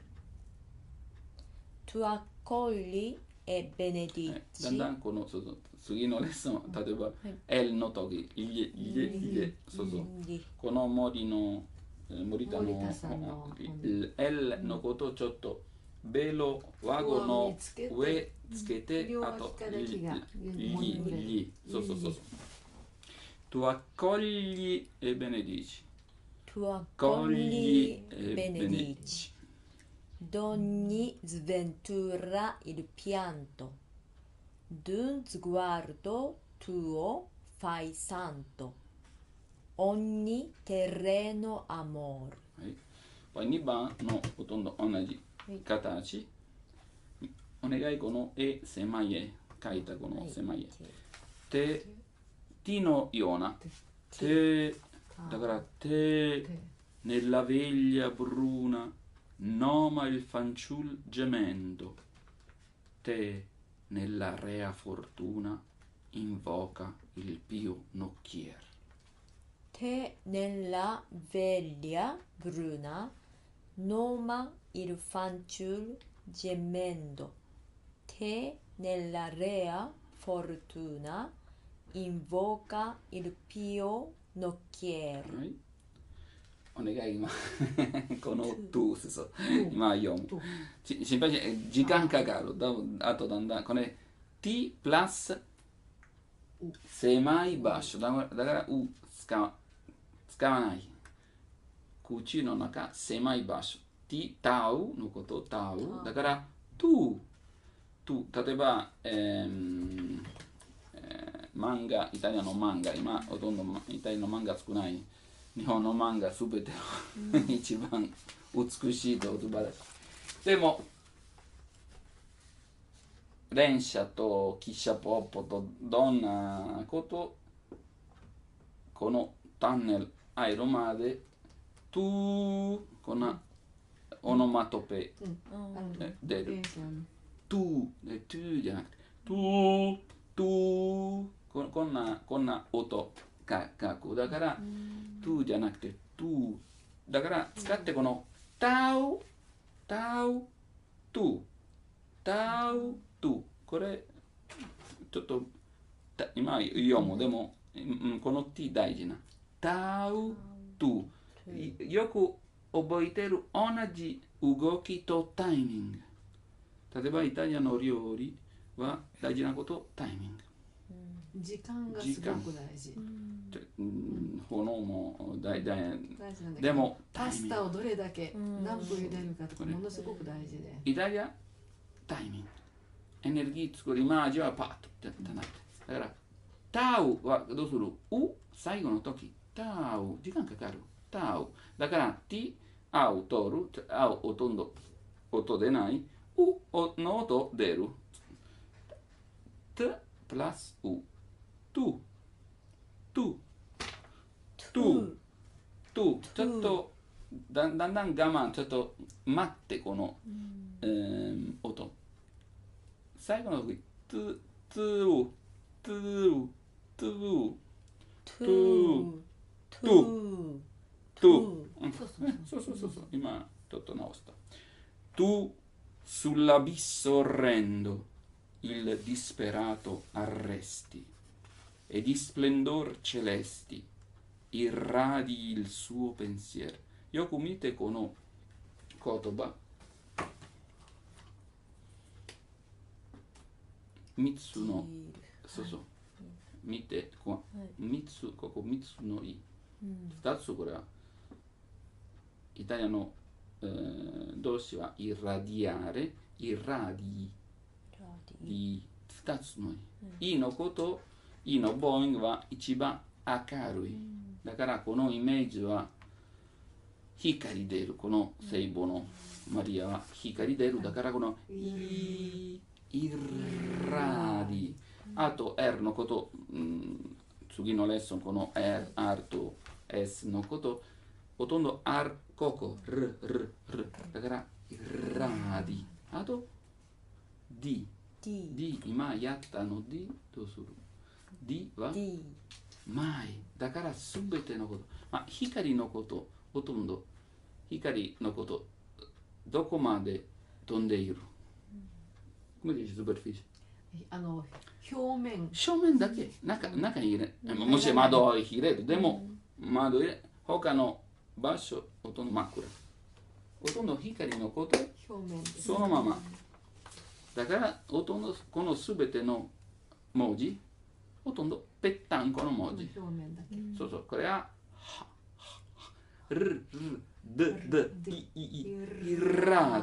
Tu accogli e benedici、だんだんこの次のレッスン、例えば、L の時、この森の森田のL のことをちょっとベロワゴの上つけて、あとリ、そう。Tu accogli e benedici. Tu accogli e benedici d'ogni sventura il pianto, d'un sguardo tuo fai santo ogni terreno amor。 2番のほとんど同じ形。お願い、この絵狭い絵書いたこの狭い絵、手のような手だから、手 nella veglia bruna noma il fanciul gemendo, te nella rea fortuna invoca il pio nocchier。 Te nella veglia bruna noma il fanciul gemendo, te nella rea fortuna invoca il pio nocchier。 お願い、今このトゥース、今読む。心配し時間かかる。あとだんだんこれ T プラス狭い場所だからう使わない。口の中狭い場所 T タウのことタウだからトゥ例えば漫画、イタリアの漫画、今ほとんどイタリアの漫画少ない。日本の漫画すべて一番美しいと素晴らしい。でも連射と汽車ポッポとどんなことこのタンネル入るまでトゥーこんなオノマトペ出る。トゥーでトゥーじゃなくてトゥートゥーこんな音が書く。だからトゥーじゃなくてトゥーだから使ってこのタウタウトゥタウトゥこれちょっと今読むでもこの T 大事なタウトゥよく覚えてる同じ動きとタイミング。例えばイタリアの料理は大事なことタイミング。時間がすごく大事。炎も大事大事なんだけどでもパスタをどれだけ何分茹でるかとかものすごく大事で。イタリアタイミングエネルギー作りマージはパッとじゃなくてだからタウはどうするう最後の時タウ時間かかるタウだから T アウ取るアウほとんど音出ないうの音出る T プラスうトゥちょっとだんだん我慢ちょっと待ってこの、音最後の時トゥトゥトゥトゥトゥトゥトゥそう今ちょっと直したtu sull'abisso orrendo il disperato arresti e di splendor celesti irradi il suo pensiero. よく見てこの言葉3つのそう見てここ3つのい2つこれはイタリアの、動詞はirradiare irradi 2つのいいのこといいのボーイングは一番明るいだからこのイメージは光出るこの聖母のマリアは光出るだからこのイラディあと R のこと、次のレッスンこの R と S のことほとんど R ここ R だからイラディあと D 今やったの D どうする D は前だからすべてのこと、光のことほとんど光のことどこまで飛んでいる、come dici superficie 表面だけ中に入れもし窓を入れるでも、窓入れ他の場所ほとんど真っ暗ほとんど光のことそのままだからほとんどこのすべての文字ほとんどぺったんこの文字そうこれはルイラ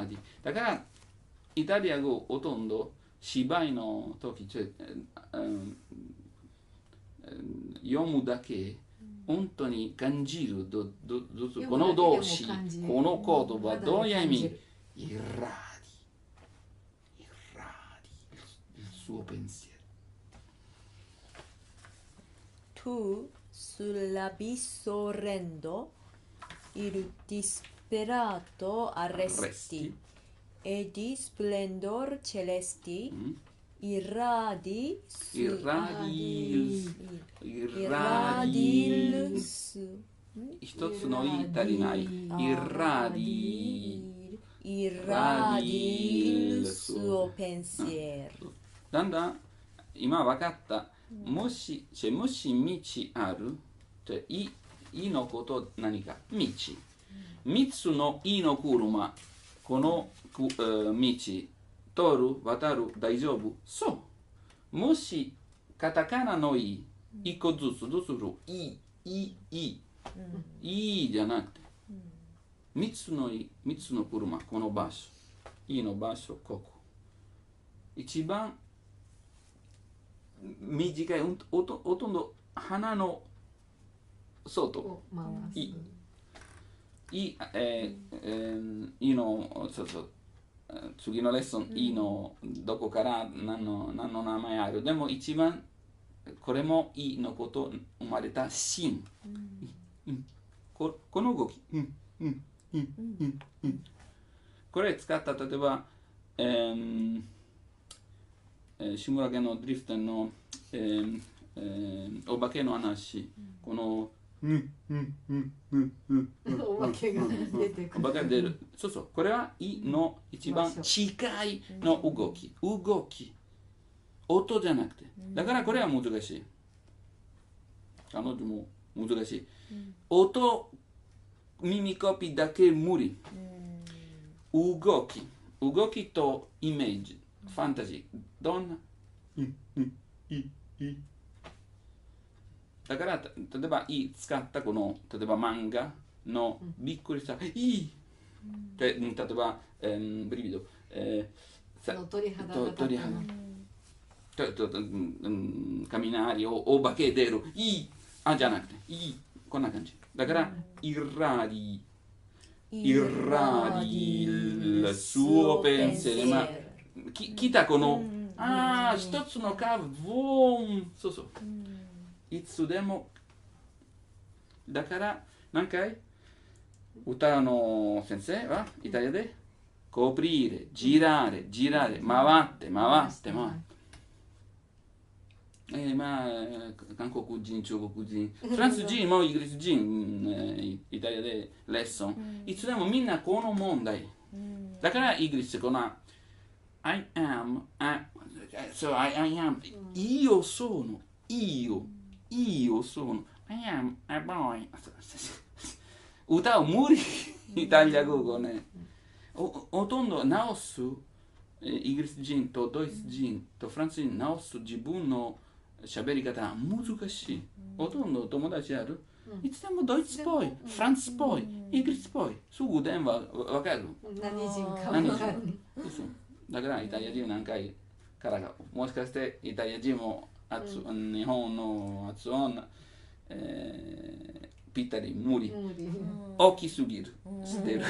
ディだからイタリア語ほとんど芝居の時読むだけ本当に感じるこの動詞この言葉どういう意味イラディil suo pensiero tu sull'abisso orrendo il disperato arresti e di splendor celesti irradi一つの言い足りないirradi il suo pensiero だんだん今分かったもし道あるいのこと何か道3つのいの車この道通る渡る大丈夫そうもしカタカナのい1個ずつどうするいじゃなくて3つの車この場所いの場所ここ一番短いほとんど鼻の外を回す。いのそうそう次のレッスン、いのどこから何の名前ある。でも一番これもいのこと生まれたシン、この動き、これ使った例えば、志村けんのドリフトの、お化けの話、このお化けが出てくる。お化けが出る。そうそう、これはいの一番近いの動き、音じゃなくて。だからこれは難しい。彼女も難しい。音、耳コピーだけ無理。動きとイメージ、ファンタジー、どんなだから例えば使ったこの例えば漫画のびっくりしたで例えば、ブリビド、鳥肌が立った雷をお化け出るじゃなくてこんな感じだからirradi il suo pensiero 来たこの一つのカーブボーンそういつでもだから何回歌の先生はイタリアでcoprire, girare,回ってまあ韓国人、中国人、フランス人もイギリス人、イタリアでレッスン、いつでもみんなこの問題だからイギリスこのI am, so I am, io sono, I am a boy 歌を無理イタリア語ねほとんど直すイギリス人とドイツ人とフランス人直す自分の喋り方難しいほとんど友達あるいつでもドイツっぽいフランスっぽいイギリスっぽいすぐ電話わかる何人かわかるだからイタリア人何回からかもしかしてイタリア人も日本の発音ぴったり無理大きすぎるしてる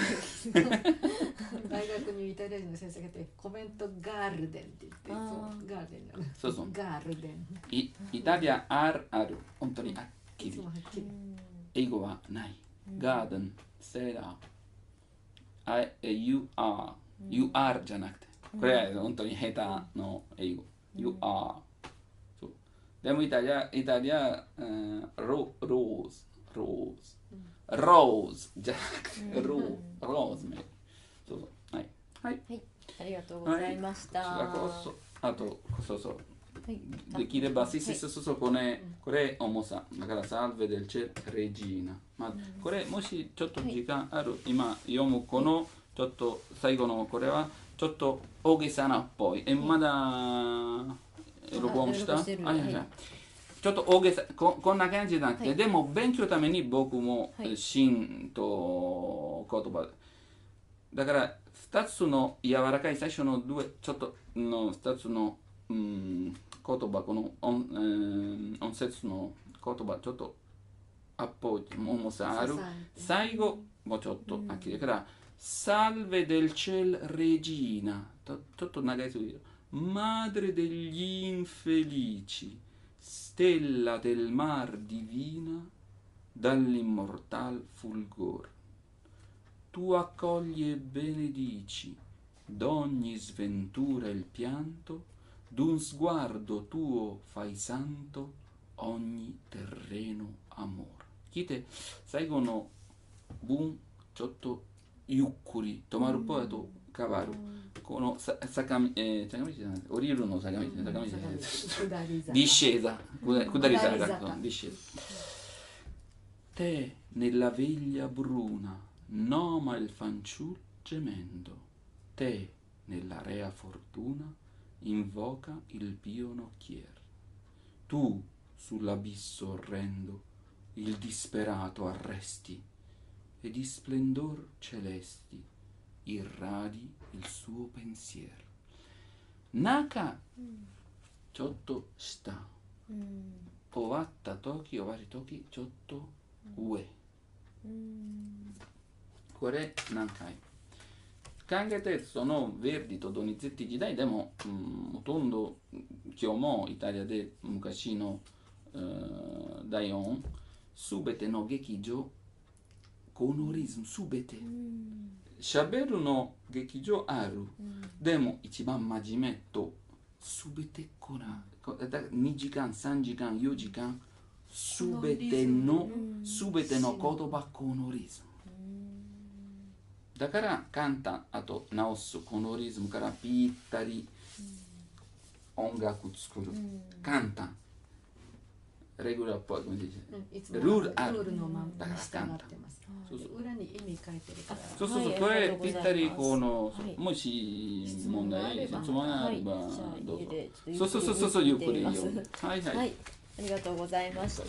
大学にイタリア人の先生がいてコメントガールデンって言ってそうガーデンなのそうガールデンイタリアある本当にはっきり英語はないガーデンセラーyou are じゃなくてこれは本当に下手の英語 you are そうでもイタリアローズじゃなくてローズメそうはいありがとうございました。あとそうできればそうこれ重さだからサルベデルチェレジーナまあこれもしちょっと時間ある今読むこのちょっと最後のこれはちょっと大げさなっぽいまだ録音したちょっと大げさこんな感じじゃなくて、でも勉強のために僕も芯と言葉だから2つの柔らかい最初のちょっとの2つの、言葉この音節の言葉ちょっとアップ重さある最後もうちょっとだからSalve del ciel regina ちょっと長いすぎる Madre degli infelici Stella del mar divina dall'immortal fulgor tu accogli e benedici d'ogni sventura il pianto d'un sguardo tuo fai santo ogni terreno amor 聞いて最後の文ちょっとゆっくり止まるポエと変わるこの坂道じゃない降りるの坂道じゃないdiscesa下り坂discesa te nella veglia bruna noma il fanciul gemendo te nella rea fortuna invoca il pio nocchier tu sull'abisso orrendo il disperato arresti e di splendor celesti irradi il suo pensiero 中ちょっと下、終わった時終わり時ちょっと上、これ何回考えて、そのヴェルディとドニツェッティ時代でも、ほとんど今日もイタリアで昔の第4すべての劇場このリズムすべてしゃべるの劇場ある、でも一番真面目とすべてこら2時間3時間4時間すべての言葉このリズムだから簡単、あと直すこのリズムからぴったり音楽作る、簡単レギュラーっぽい、ルールある、ルールのままだから従簡単、ってます。そうそう裏に意味書いてるから。そうそうそう、はいこれありがとうございますぴったりこの、はいもし問題質問あればはい、じゃあどうぞ家でちょっとそうそうそうそうゆっくり見てみます読むはいはい、はい、ありがとうございました。